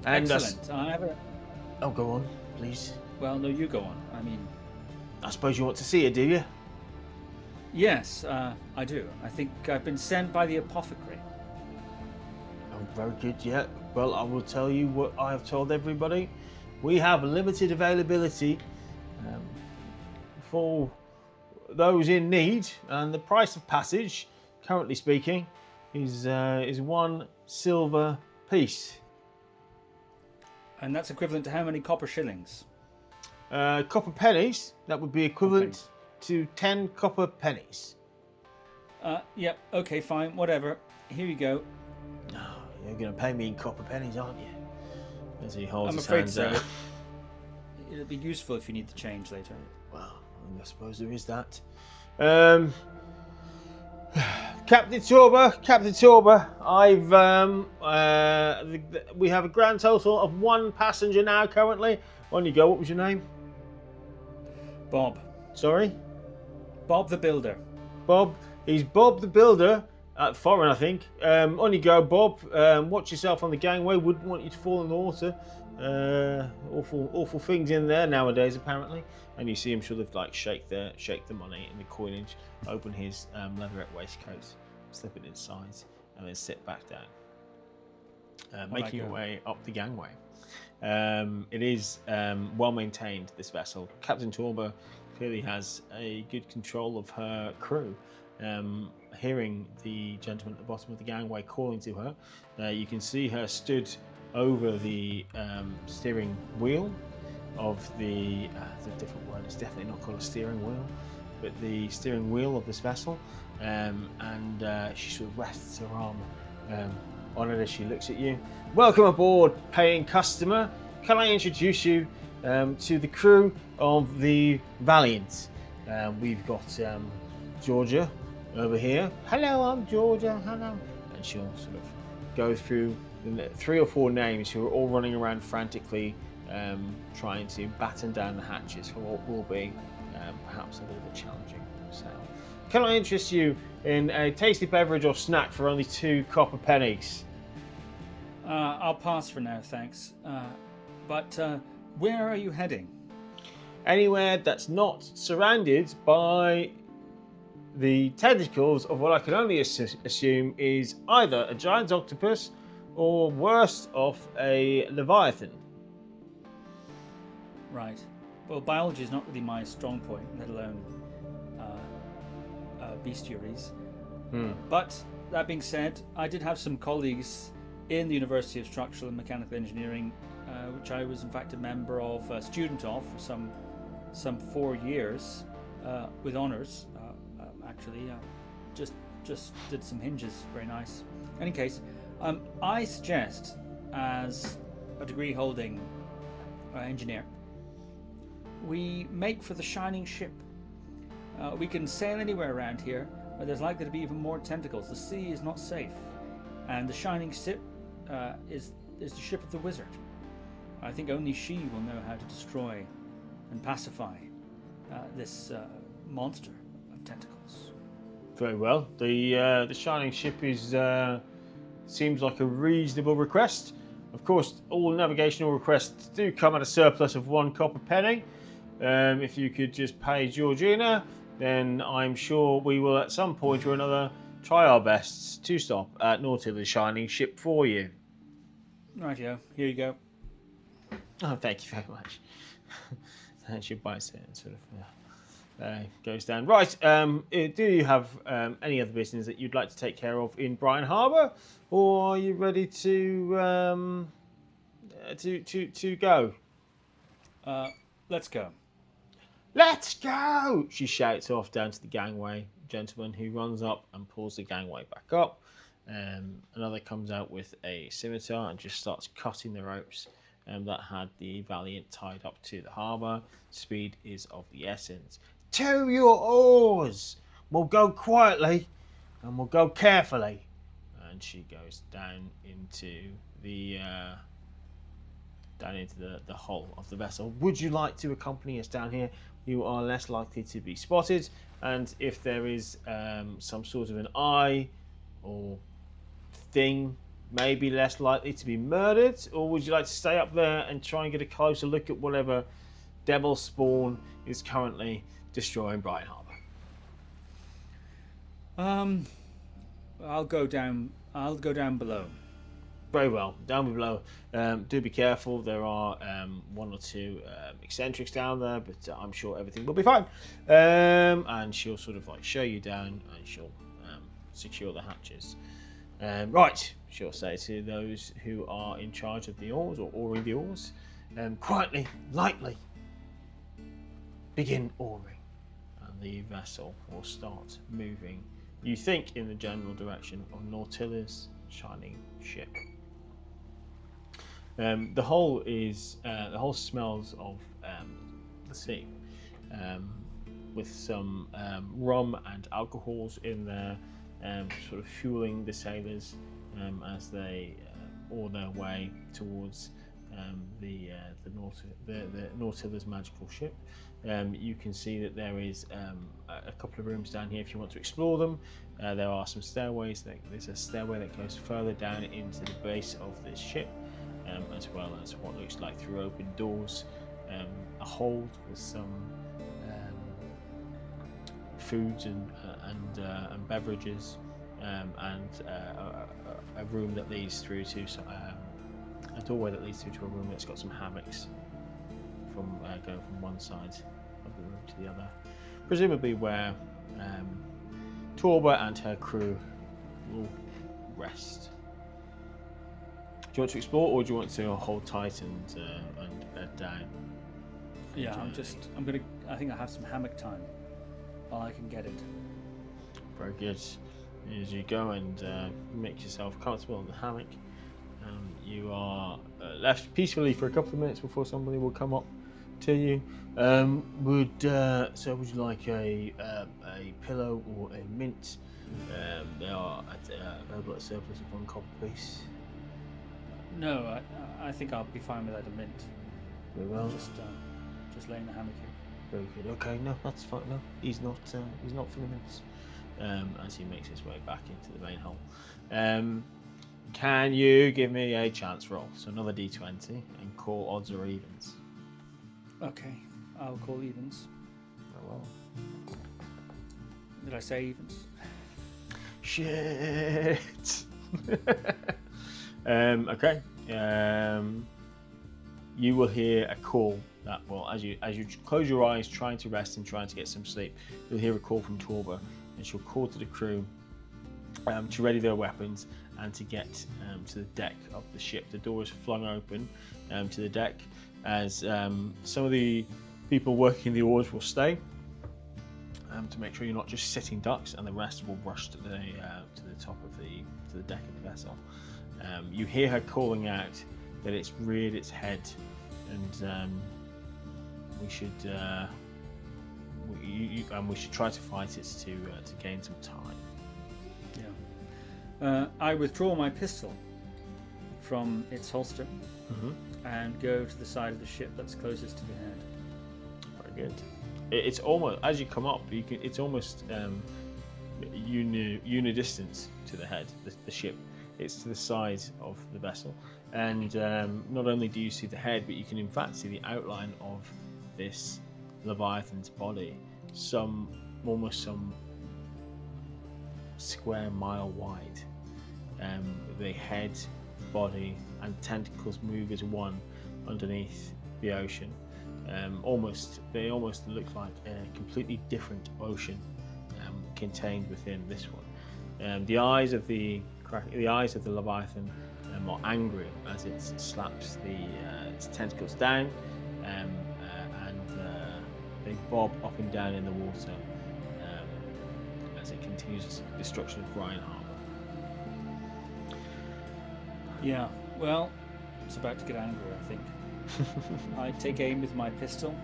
Speaker 1: And
Speaker 2: excellent.
Speaker 1: Oh, go on, please.
Speaker 2: Well, no, you go on. I mean,
Speaker 1: I suppose you want to see her, do you?
Speaker 2: Yes, I do. I think I've been sent by the apothecary.
Speaker 1: Oh, very good, yeah. Well, I will tell you what I have told everybody. We have limited availability for those in need, and the price of passage, currently speaking, is 1 silver piece.
Speaker 2: And that's equivalent to how many copper shillings?
Speaker 1: Copper pennies, that would be equivalent to 10 copper pennies.
Speaker 2: Yep, okay, fine, whatever. Here you go.
Speaker 1: Oh, you're going to pay me in copper pennies, aren't you? As he holds his
Speaker 2: afraid
Speaker 1: hands
Speaker 2: so.
Speaker 1: out.
Speaker 2: It'll be useful if you need the change later.
Speaker 1: Well, I suppose there is that. Captain Torber, we have a grand total of 1 passenger now currently. On you go. What was your name?
Speaker 2: Bob.
Speaker 1: Sorry?
Speaker 2: Bob the Builder.
Speaker 1: Bob. He's Bob the Builder at Foreign, I think. On you go, Bob. Watch yourself on the gangway. Wouldn't want you to fall in the water. Awful things in there nowadays, apparently. And you see him sort of like shake the money in the coinage, open his leatherette waistcoat, slip it inside, and then sit back down, making your way up the gangway. It is well maintained, this vessel. Captain Torber clearly has a good control of her crew. Hearing the gentleman at the bottom of the gangway calling to her, you can see her stood over the steering wheel of the different word. It's definitely not called a steering wheel, but the steering wheel of this vessel, and she sort of rests her arm on it as she looks at you. Welcome aboard, paying customer. Can I introduce you to the crew of the Valiant? We've got Georgia over here. Hello, I'm Georgia. Hello. And she'll sort of go through 3 or 4 names who are all running around frantically, trying to batten down the hatches for what will be perhaps a little bit challenging. So, can I interest you in a tasty beverage or snack for only 2 copper pennies?
Speaker 2: I'll pass for now, thanks. But where are you heading?
Speaker 1: Anywhere that's not surrounded by the tentacles of what I can only assume is either a giant octopus or worse off a leviathan.
Speaker 2: Right. Well, biology is not really my strong point, let alone bestiaries. But that being said, I did have some colleagues in the University of Structural and Mechanical Engineering, which I was in fact a member of, a student of for some 4 years with honours. Actually, just did some hinges, very nice. In any case, I suggest, as a degree-holding engineer, we make for the shining ship. We can sail anywhere around here, but there's likely to be even more tentacles. The sea is not safe, and the shining ship is the ship of the wizard. I think only she will know how to destroy and pacify this monster of tentacles.
Speaker 1: Very well. The shining ship is seems like a reasonable request. Of course, all navigational requests do come at a surplus of 1 copper penny. If you could just pay Georgina, then I'm sure we will at some point or another try our best to stop at Naughty the Shining Ship for you.
Speaker 2: Rightio, here you go.
Speaker 1: Oh, thank you very much. And she bites it and sort of goes down. Right, do you have any other business that you'd like to take care of in Brineharbour, or are you ready to go?
Speaker 2: Let's go.
Speaker 1: Let's go! She shouts off down to the gangway. Gentleman who runs up and pulls the gangway back up. Another comes out with a scimitar and just starts cutting the ropes that had the Valiant tied up to the harbour. Speed is of the essence. To your oars! We'll go quietly and we'll go carefully. And she goes down into the hull of the vessel. Would you like to accompany us down here? You are less likely to be spotted, and if there is some sort of an eye or thing, maybe less likely to be murdered. Or would you like to stay up there and try and get a closer look at whatever devil spawn is currently destroying Brineharbour?
Speaker 2: I'll go down below.
Speaker 1: Very well. Down below. Do be careful. There are one or two eccentrics down there, but I'm sure everything will be fine. And she'll sort of like show you down, and she'll secure the hatches. Right, she'll say to those who are in charge of the oars or oaring the oars, quietly, lightly, begin oaring, and the vessel will start moving. You think in the general direction of Nautila's shining ship. The hull smells of the sea, with some rum and alcohols in there, sort of fueling the sailors as they oar their way towards the Nautila's magical ship. You can see that there is a couple of rooms down here if you want to explore them. There are some stairways. There's a stairway that goes further down into the base of this ship, as well as what looks like through open doors, a hold with some foods and beverages, and a room that leads through to a doorway that leads through to a room that's got some hammocks from going from one side of the room to the other, presumably where Torba and her crew will rest. Do you want to explore, or do you want to hold tight and bed down?
Speaker 2: Yeah, I think I have some hammock time while I can get it.
Speaker 1: Very good. As you go and make yourself comfortable in the hammock, you are left peacefully for a couple of minutes before somebody will come up to you. Would you like a pillow or a mint? They are available at surplus of 1 copper piece.
Speaker 2: No, I think I'll be fine without a mint.
Speaker 1: Very well.
Speaker 2: Just lay in the hammock here.
Speaker 1: Very good. Okay, no, that's fine. No, he's not for the mints. As he makes his way back into the main hull. Can you give me a chance roll? So another d20 and call odds or evens.
Speaker 2: Okay, I'll call evens.
Speaker 1: Very well.
Speaker 2: Did I say evens?
Speaker 1: Shit. Okay. You will hear a call that will, as you close your eyes, trying to rest and trying to get some sleep, you'll hear a call from Torba, and she'll call to the crew to ready their weapons and to get to the deck of the ship. The door is flung open to the deck as some of the people working the oars will stay to make sure you're not just sitting ducks, and the rest will rush to the top of the deck of the vessel. You hear her calling out that it's reared its head, and we should try to fight it to gain some time.
Speaker 2: Yeah. I withdraw my pistol from its holster and go to the side of the ship that's closest to the head.
Speaker 1: Very good. It's almost, as you come up, it's almost unidistant to the head, the ship. It's to the side of the vessel, and not only do you see the head, but you can in fact see the outline of this Leviathan's body, almost some square mile wide. The head, body, and tentacles move as one underneath the ocean. They almost look like a completely different ocean contained within this one. The eyes of the Leviathan are angry as it slaps its tentacles down, and they bob up and down in the water as it continues its destruction of Brineharbour.
Speaker 2: Yeah, well, it's about to get angry, I think. I take aim with my pistol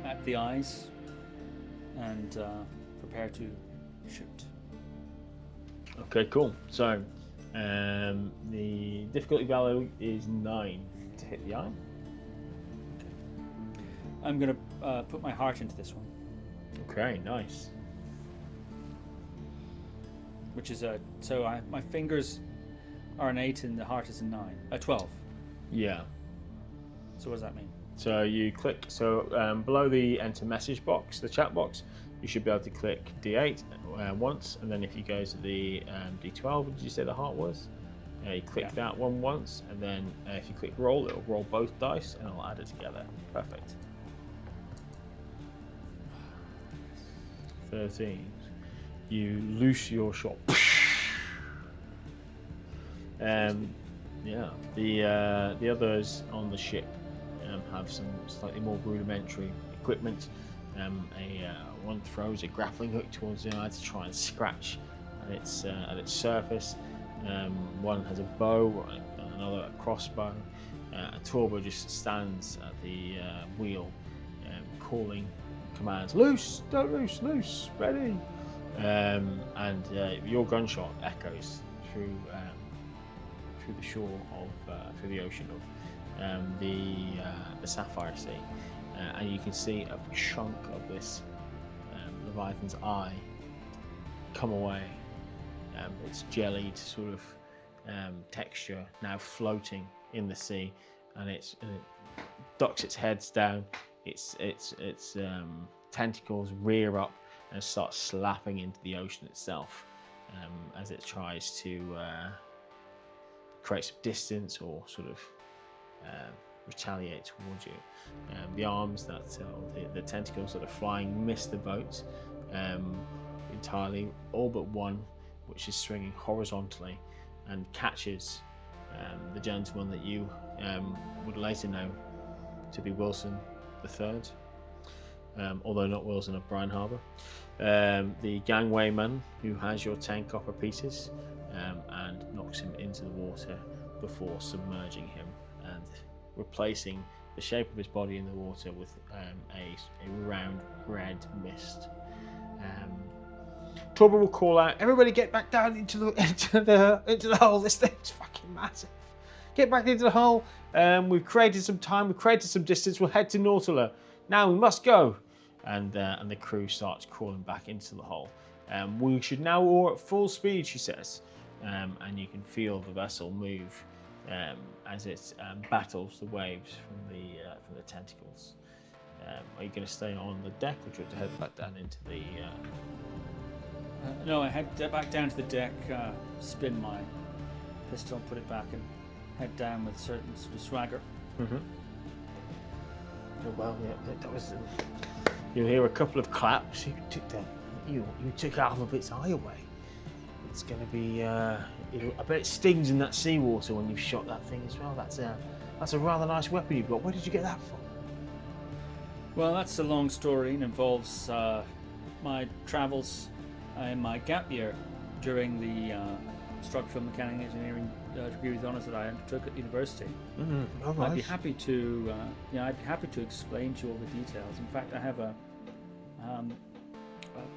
Speaker 2: at the eyes and prepare to shoot.
Speaker 1: Okay, cool. So, the difficulty value is 9 to hit the eye.
Speaker 2: I'm going to put my heart into this one,
Speaker 1: Okay, nice.
Speaker 2: which is my fingers are an 8 and the heart is a 9. 12.
Speaker 1: Yeah.
Speaker 2: So what does that mean?
Speaker 1: So you click. So below the enter message box, the chat box, you should be able to click D8 once, and then if you go to the D12, what did you say the heart was? You click that one once, and then if you click roll, it'll roll both dice, and it'll add it together. Perfect. 13. You loose your shot. Yeah. The others on the ship have some slightly more rudimentary equipment. One throws a grappling hook towards the eye to try and scratch at its surface. One has a bow, another a crossbow. A Torbo just stands at the wheel, calling commands: "Loose, don't loose, loose, ready." And your gunshot echoes through the shore of through the ocean of the Sapphire Sea, and you can see a chunk of this Leviathan's eye come away. Its jellied sort of texture now floating in the sea, and it ducks its heads down. Its tentacles rear up and start slapping into the ocean itself as it tries to create some distance or sort of retaliate towards you. The arms the tentacles that are flying miss the boat entirely, all but one, which is swinging horizontally and catches the gentleman that you would later know to be Wilson III, although not Wilson of Brineharbour. The gangwayman who has your 10 copper pieces and knocks him into the water before submerging him and replacing the shape of his body in the water with a round red mist. Torben will call out, "Everybody get back down into the hole. This thing's fucking massive. Get back into the hole. We've created some time. We've created some distance. We'll head to Nautila. Now we must go." And the crew starts crawling back into the hole. We should now oar at full speed, she says, and you can feel the vessel move as it battles the waves from the tentacles. Are you going to stay on the deck, or do you want to head back down into the?
Speaker 2: No, I head back down to the deck, spin my pistol, put it back, and head down with a certain sort of swagger.
Speaker 1: Mm-hmm. Oh, well, yeah, that was. You'll hear a couple of claps. You took half of its eye away. It's going to be. I bet it stings in that seawater when you've shot that thing as well. That's a rather nice weapon you've got. Where did you get that from?
Speaker 2: Well, that's a long story and involves my travels in my gap year during the structural mechanical engineering degree with honours that I undertook at university.
Speaker 1: Mm-hmm. Oh, nice.
Speaker 2: I'd be happy to explain to you all the details. In fact, I have a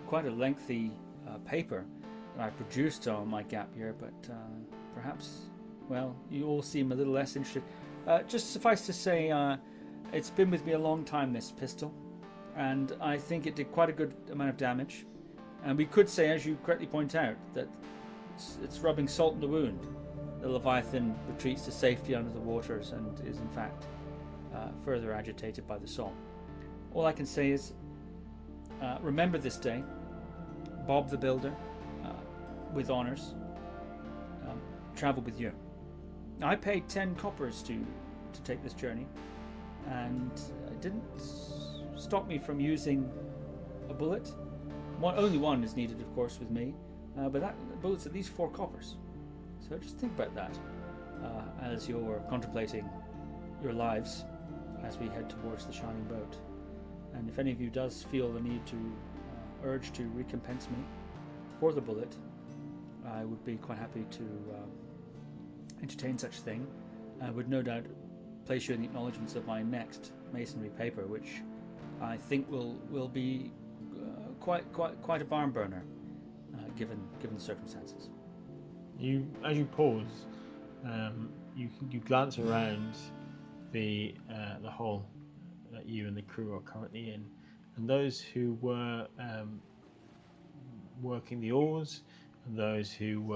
Speaker 2: quite a lengthy paper that I produced on my gap year, but perhaps, well, you all seem a little less interested. Just suffice to say, it's been with me a long time, this pistol, and I think it did quite a good amount of damage. And we could say, as you correctly point out, that it's rubbing salt in the wound. The Leviathan retreats to safety under the waters and is in fact further agitated by the salt. All I can say is, remember this day, Bob the Builder, with honours, travelled with you. I paid 10 coppers to take this journey, and it didn't stop me from using a bullet. Only one is needed, of course, with me, but that bullet's at least 4 coppers. So just think about that as you're contemplating your lives as we head towards the shining boat. And if any of you does feel the need to urge to recompense me for the bullet, I would be quite happy to entertain such thing, I would no doubt place you in the acknowledgements of my next masonry paper, which I think will be quite a barn burner, given the circumstances.
Speaker 1: As you pause, you glance around the hole that you and the crew are currently in, and those who were working the oars, and those who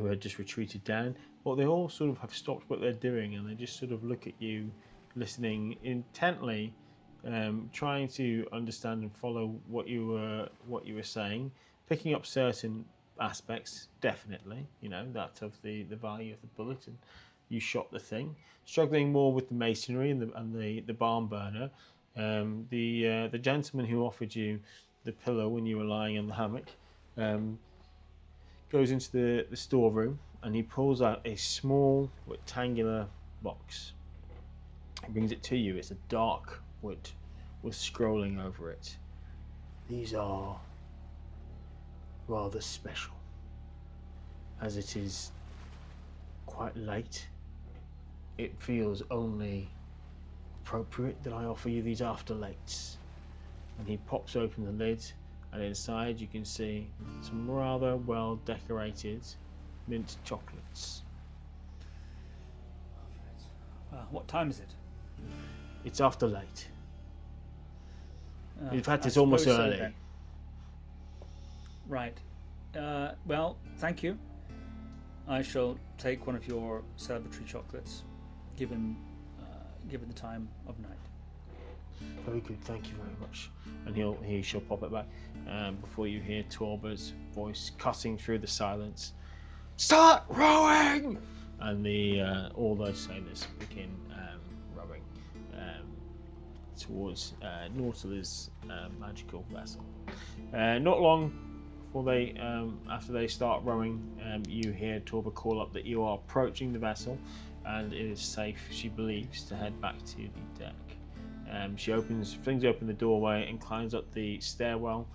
Speaker 1: had just retreated down. Well, they all sort of have stopped what they're doing, and they just sort of look at you, listening intently, trying to understand and follow what you were saying, picking up certain aspects, definitely, that of the value of the bullet, and you shot the thing. Struggling more with the masonry and the barn burner. The gentleman who offered you the pillow when you were lying in the hammock goes into the storeroom, and he pulls out a small rectangular box. He brings it to you. It's a dark wood with scrolling over it. These are rather special, as it is quite late. It feels only appropriate that I offer you these after lates. And he pops open the lid, and inside you can see some rather well decorated mint chocolates.
Speaker 2: What time is it?
Speaker 1: It's after late. In fact, it's almost early.
Speaker 2: So, right. Well, thank you. I shall take one of your celebratory chocolates, given the time of night.
Speaker 1: Very good, thank you very much. And he shall pop it back before you hear Torber's voice cutting through the silence. Start rowing! And all those sailors begin rowing towards Nautilus's magical vessel. Not long before after they start rowing, you hear Torber call up that you are approaching the vessel, and it is safe, she believes, to head back to the deck. She flings open the doorway and climbs up the stairwell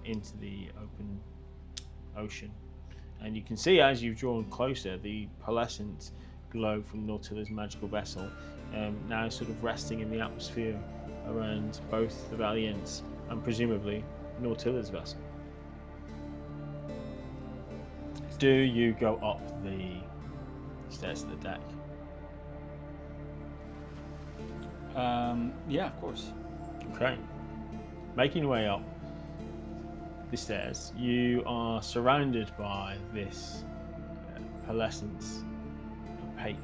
Speaker 1: into the open ocean. And you can see, as you've drawn closer, the pearlescent glow from Nautilus's magical vessel now sort of resting in the atmosphere around both the Valiant and presumably Nautilus's vessel. Do you go up the stairs to the deck?
Speaker 2: Yeah, of course.
Speaker 1: Okay. Making your way up the stairs, you are surrounded by this pearlescent, opaque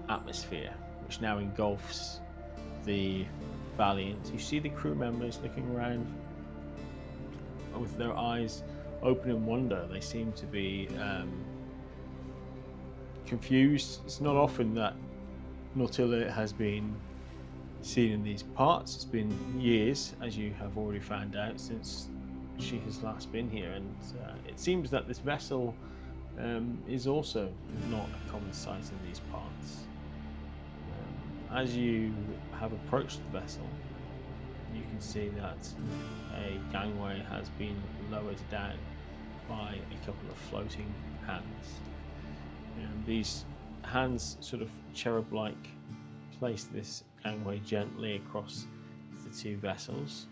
Speaker 1: atmosphere, which now engulfs the Valiant. You see the crew members looking around with their eyes open in wonder. They seem to be confused. It's not often that Nautila has been seen in these parts. It's been years, as you have already found out, since she has last been here, and it seems that this vessel is also not a common sight in these parts. As you have approached the vessel, you can see that a gangway has been lowered down by a couple of floating hands. These hands, sort of cherub-like, place this gangway gently across the two vessels.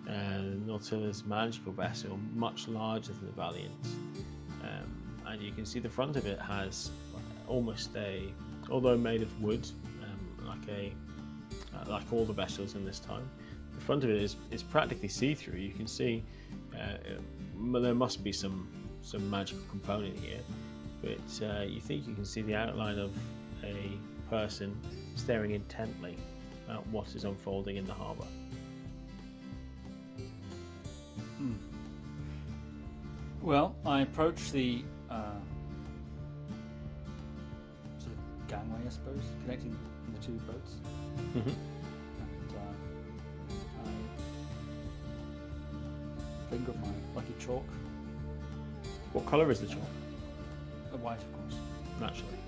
Speaker 1: Nautilus's magical vessel, much larger than the Valiant, and you can see the front of it has almost although made of wood, like all the vessels in this time, the front of it is practically see-through. You can see there must be some magical component here, but you think you can see the outline of a person staring intently at what is unfolding in the harbour.
Speaker 2: Well, I approach the sort of gangway, I suppose, connecting the two boats.
Speaker 1: Mm-hmm.
Speaker 2: And I finger my lucky chalk.
Speaker 1: What colour is the chalk?
Speaker 2: White, of course.
Speaker 1: Naturally.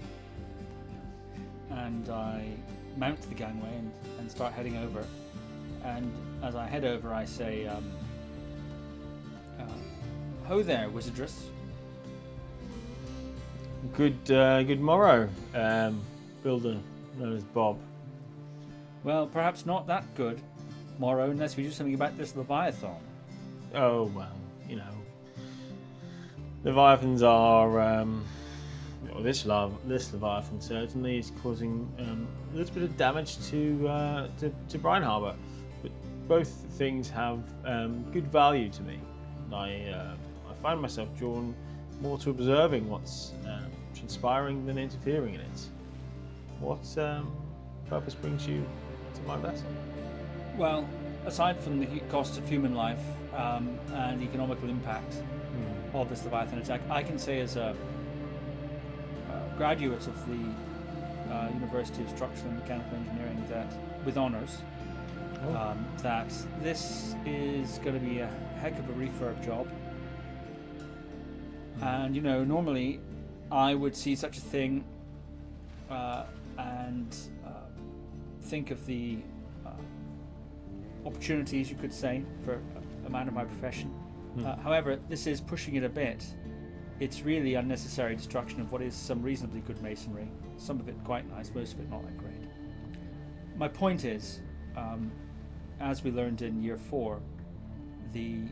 Speaker 2: And I mount the gangway and start heading over. And as I head over, I say, "Ho there, wizardress.
Speaker 1: Good morrow, builder known as Bob.
Speaker 2: Well, perhaps not that good, Morrow, unless we do something about this Leviathan.
Speaker 1: Oh well, Leviathans are. This Leviathan certainly is causing a little bit of damage to Brineharbour, but both things have good value to me. I find myself drawn more to observing what's transpiring than interfering in it. What purpose brings you to my vessel?
Speaker 2: Well, aside from the cost of human life and the economical impact of this Leviathan attack, I can say as a graduate of the University of Structural and Mechanical Engineering that, with honours, that this is going to be a heck of a refurb job. And normally I would see such a thing and think of the opportunities, you could say, for a man of my profession. However, this is pushing it a bit. It's really unnecessary destruction of what is some reasonably good masonry. Some of it quite nice, most of it not that great. My point is, as we learned in year 4, the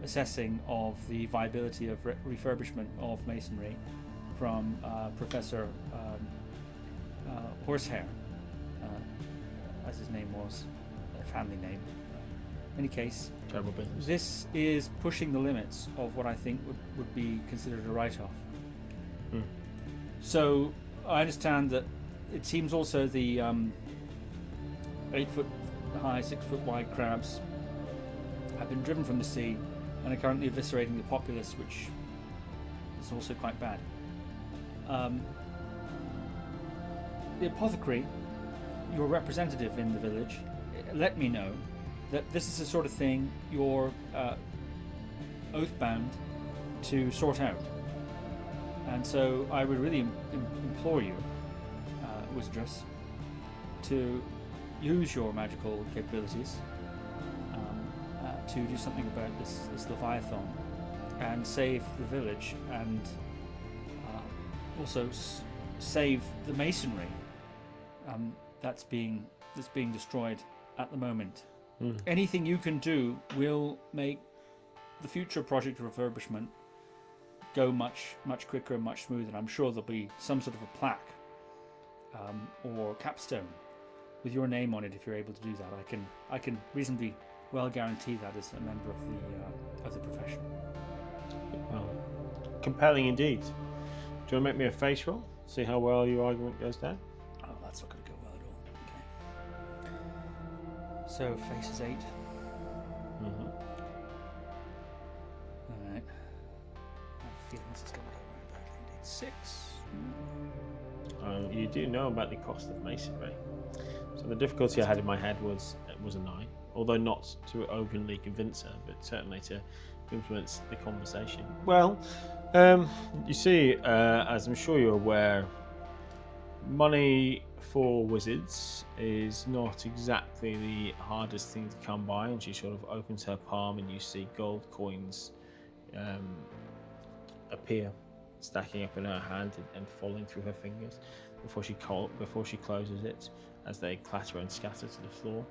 Speaker 2: assessing of the viability of refurbishment of masonry from Professor Horsehair, as his name was, a family name. In any case, this is pushing the limits of what I think would be considered a write-off. So I understand that it seems also the 8-foot high, 6-foot wide crabs have been driven from the sea and are currently eviscerating the populace, which is also quite bad. The apothecary, your representative in the village, let me know that this is the sort of thing you're oath-bound to sort out. And so I would really implore you, Wizardress, to use your magical capabilities to do something about this Leviathan and save the village, and also save the masonry that's being destroyed at the moment. Anything you can do will make the future project refurbishment go much quicker and much smoother. I'm sure there'll be some sort of a plaque or capstone with your name on it if you're able to do that. I can reasonably well guarantee that as a member of the profession.
Speaker 1: Well, compelling indeed. Do you want to make me a face roll? See how well your argument goes down?
Speaker 2: Oh, that's not going to go well at all. Okay. So face is 8. Alright. I have a feeling this is going to go right back indeed. 6.
Speaker 1: You do know about the cost of masonry. So the difficulty I had in my head was a 9, although not to openly convince her, but certainly to influence the conversation. Well, you see, as I'm sure you're aware, money for wizards is not exactly the hardest thing to come by, and she sort of opens her palm and you see gold coins appear, stacking up in her hand and falling through her fingers before she closes it as they clatter and scatter to the floor.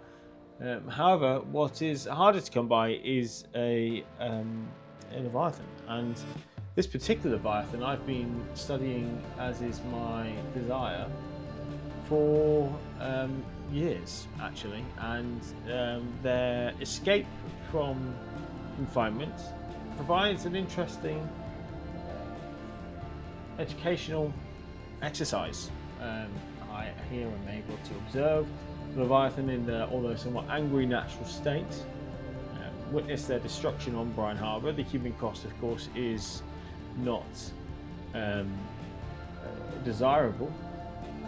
Speaker 1: However, what is harder to come by is a Leviathan, and this particular Leviathan I've been studying, as is my desire, for years actually, and their escape from confinement provides an interesting educational exercise. I here am able to observe Leviathan in their although somewhat angry natural state, witness their destruction on Brineharbour. The human cost, of course, is not desirable.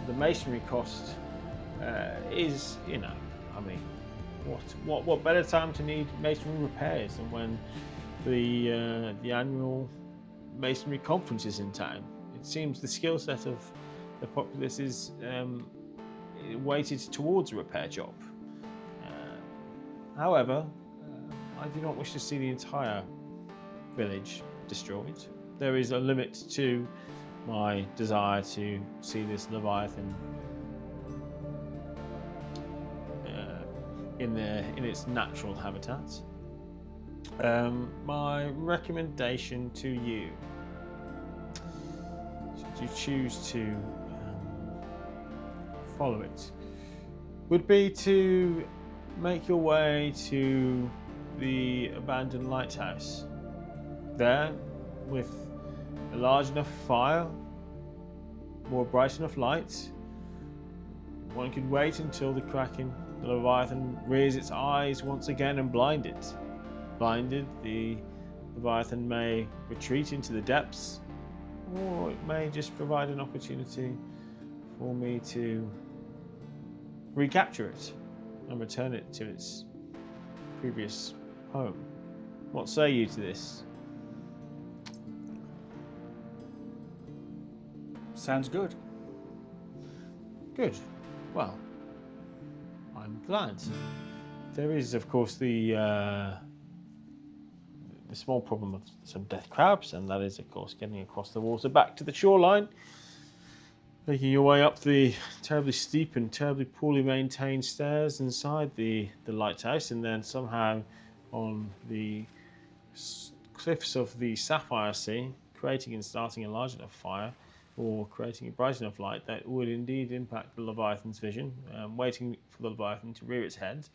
Speaker 1: The masonry cost is, what better time to need masonry repairs than when the annual masonry conference is in town. It seems the skill set of the populace is weighted towards a repair job. However, I do not wish to see the entire village destroyed. There is a limit to my desire to see this Leviathan in its natural habitat. My recommendation to you, should you choose to follow it, would be to make your way to the abandoned lighthouse. There, with a large enough fire, more bright enough light, one could wait until the Leviathan rears its eyes once again and blind it. Blinded, the Leviathan may retreat into the depths, or it may just provide an opportunity for me to recapture it and return it to its previous home. What say you to this?
Speaker 2: Sounds good.
Speaker 1: Good. Well, I'm glad. There is, of course, the small problem of some death crabs, and that is, of course, getting across the water back to the shoreline, making your way up the terribly steep and terribly poorly maintained stairs inside the lighthouse, and then somehow on the cliffs of the Sapphire Sea, creating and starting a large enough fire, or creating a bright enough light that would indeed impact the Leviathan's vision, waiting for the Leviathan to rear its head,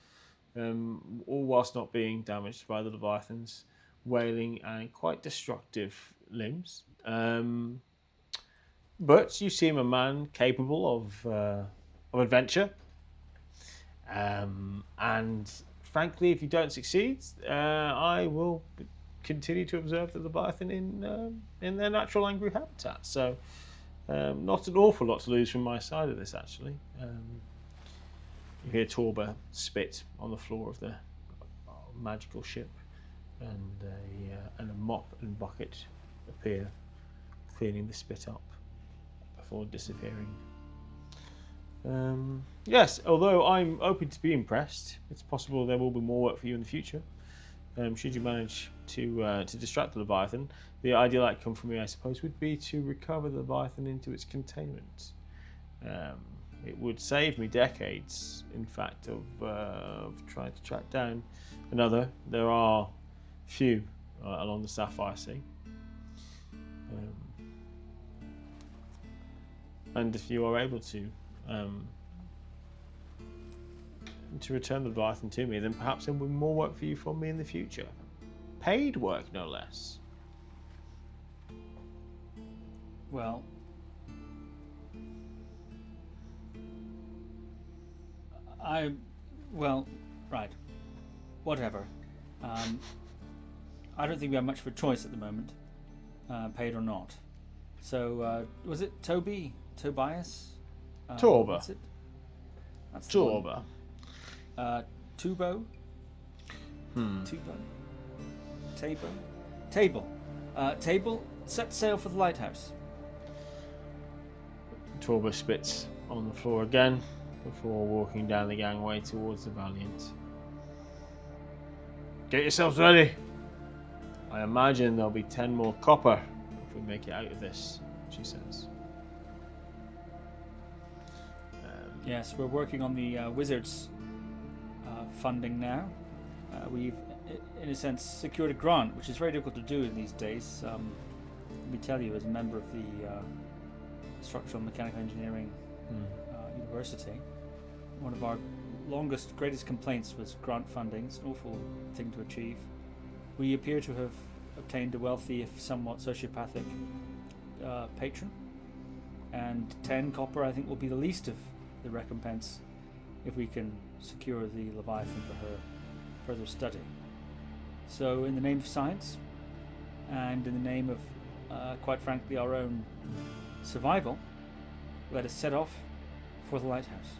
Speaker 1: all whilst not being damaged by the Leviathan's wailing and quite destructive limbs. But you seem a man capable of adventure, and frankly, if you don't succeed, I will continue to observe the Leviathan in their natural angry habitat. So, not an awful lot to lose from my side of this, actually. You hear Torba spit on the floor of the magical ship, and a mop and bucket appear, cleaning the spit up before disappearing. Yes, although I'm open to be impressed, it's possible there will be more work for you in the future. Should you manage to distract the Leviathan, the ideal outcome for me, I suppose, would be to recover the Leviathan into its containment. It would save me decades, in fact, of trying to track down another. There are few along the Sapphire Sea. And if you are able to return the Leviathan to me, then perhaps there will be more work for you from me in the future. Paid work, no less.
Speaker 2: Well, right. Whatever. I don't think we have much of a choice at the moment, paid or not. So, was it Tobias?
Speaker 1: Torba.
Speaker 2: What's it? That's
Speaker 1: Torba.
Speaker 2: Tubo? Tubo? Table? Set sail for the lighthouse.
Speaker 1: Torba spits on the floor again before walking down the gangway towards the Valiant. Get yourselves ready. I imagine there'll be 10 more copper if we make it out of this, she says.
Speaker 2: Yes, we're working on the Wizards funding now. We've, in a sense, secured a grant, which is very difficult to do in these days. Let me tell you, as a member of the Structural and Mechanical Engineering University, one of our greatest complaints was grant funding. It's an awful thing to achieve. We appear to have obtained a wealthy, if somewhat sociopathic, patron, and 10 copper, I think, will be the least of the recompense if we can secure the Leviathan for her further study. So, in the name of science, and in the name of, quite frankly, our own survival, let us set off for the lighthouse.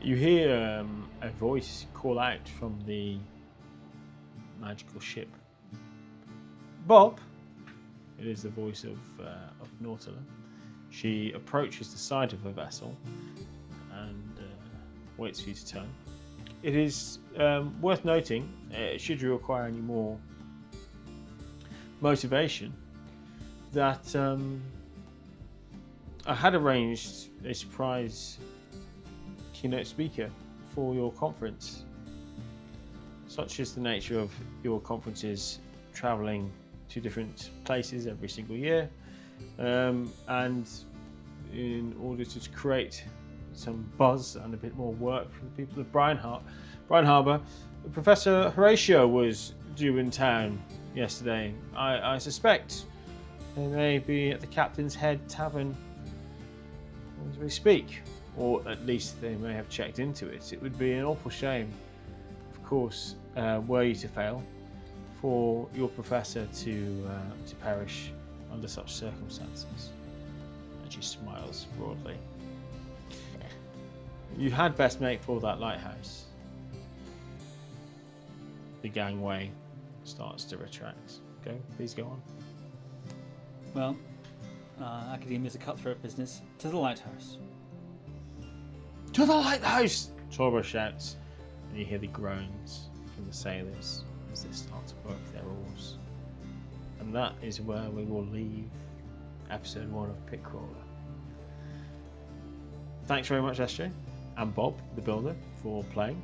Speaker 1: You hear a voice call out from the magical ship. Bob! It is the voice of Nautila. She approaches the side of the vessel and waits for you to turn. It is worth noting, should you require any more motivation, that I had arranged a surprise keynote speaker for your conference. Such is the nature of your conferences, travelling to different places every single year, and in order to create some buzz and a bit more work for the people of Brineharbour, Professor Horatio was due in town yesterday. I suspect they may be at the Captain's Head Tavern as we speak, or at least they may have checked into it. It would be an awful shame, of course, were you to fail, for your professor to perish under such circumstances. And she smiles broadly. You had best make for that lighthouse. The gangway starts to retract. Please go on.
Speaker 2: Well, academia is a cutthroat business. To the lighthouse.
Speaker 1: To the lighthouse! Torbo shouts, and you hear the groans from the sailors as they start to work their oars. And that is where we will leave episode 1 of Pitcrawler. Thanks very much, SJ and Bob, the builder, for playing.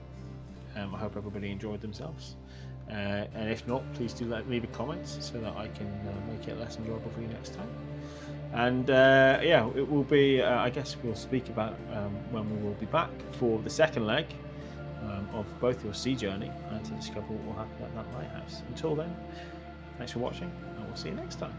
Speaker 1: I hope everybody enjoyed themselves. And if not, please do leave a comment so that I can make it less enjoyable for you next time. And yeah, it will be, I guess we'll speak about when we will be back for the second leg of both your sea journey and to discover what will happen at that lighthouse. Until then, thanks for watching, and we'll see you next time.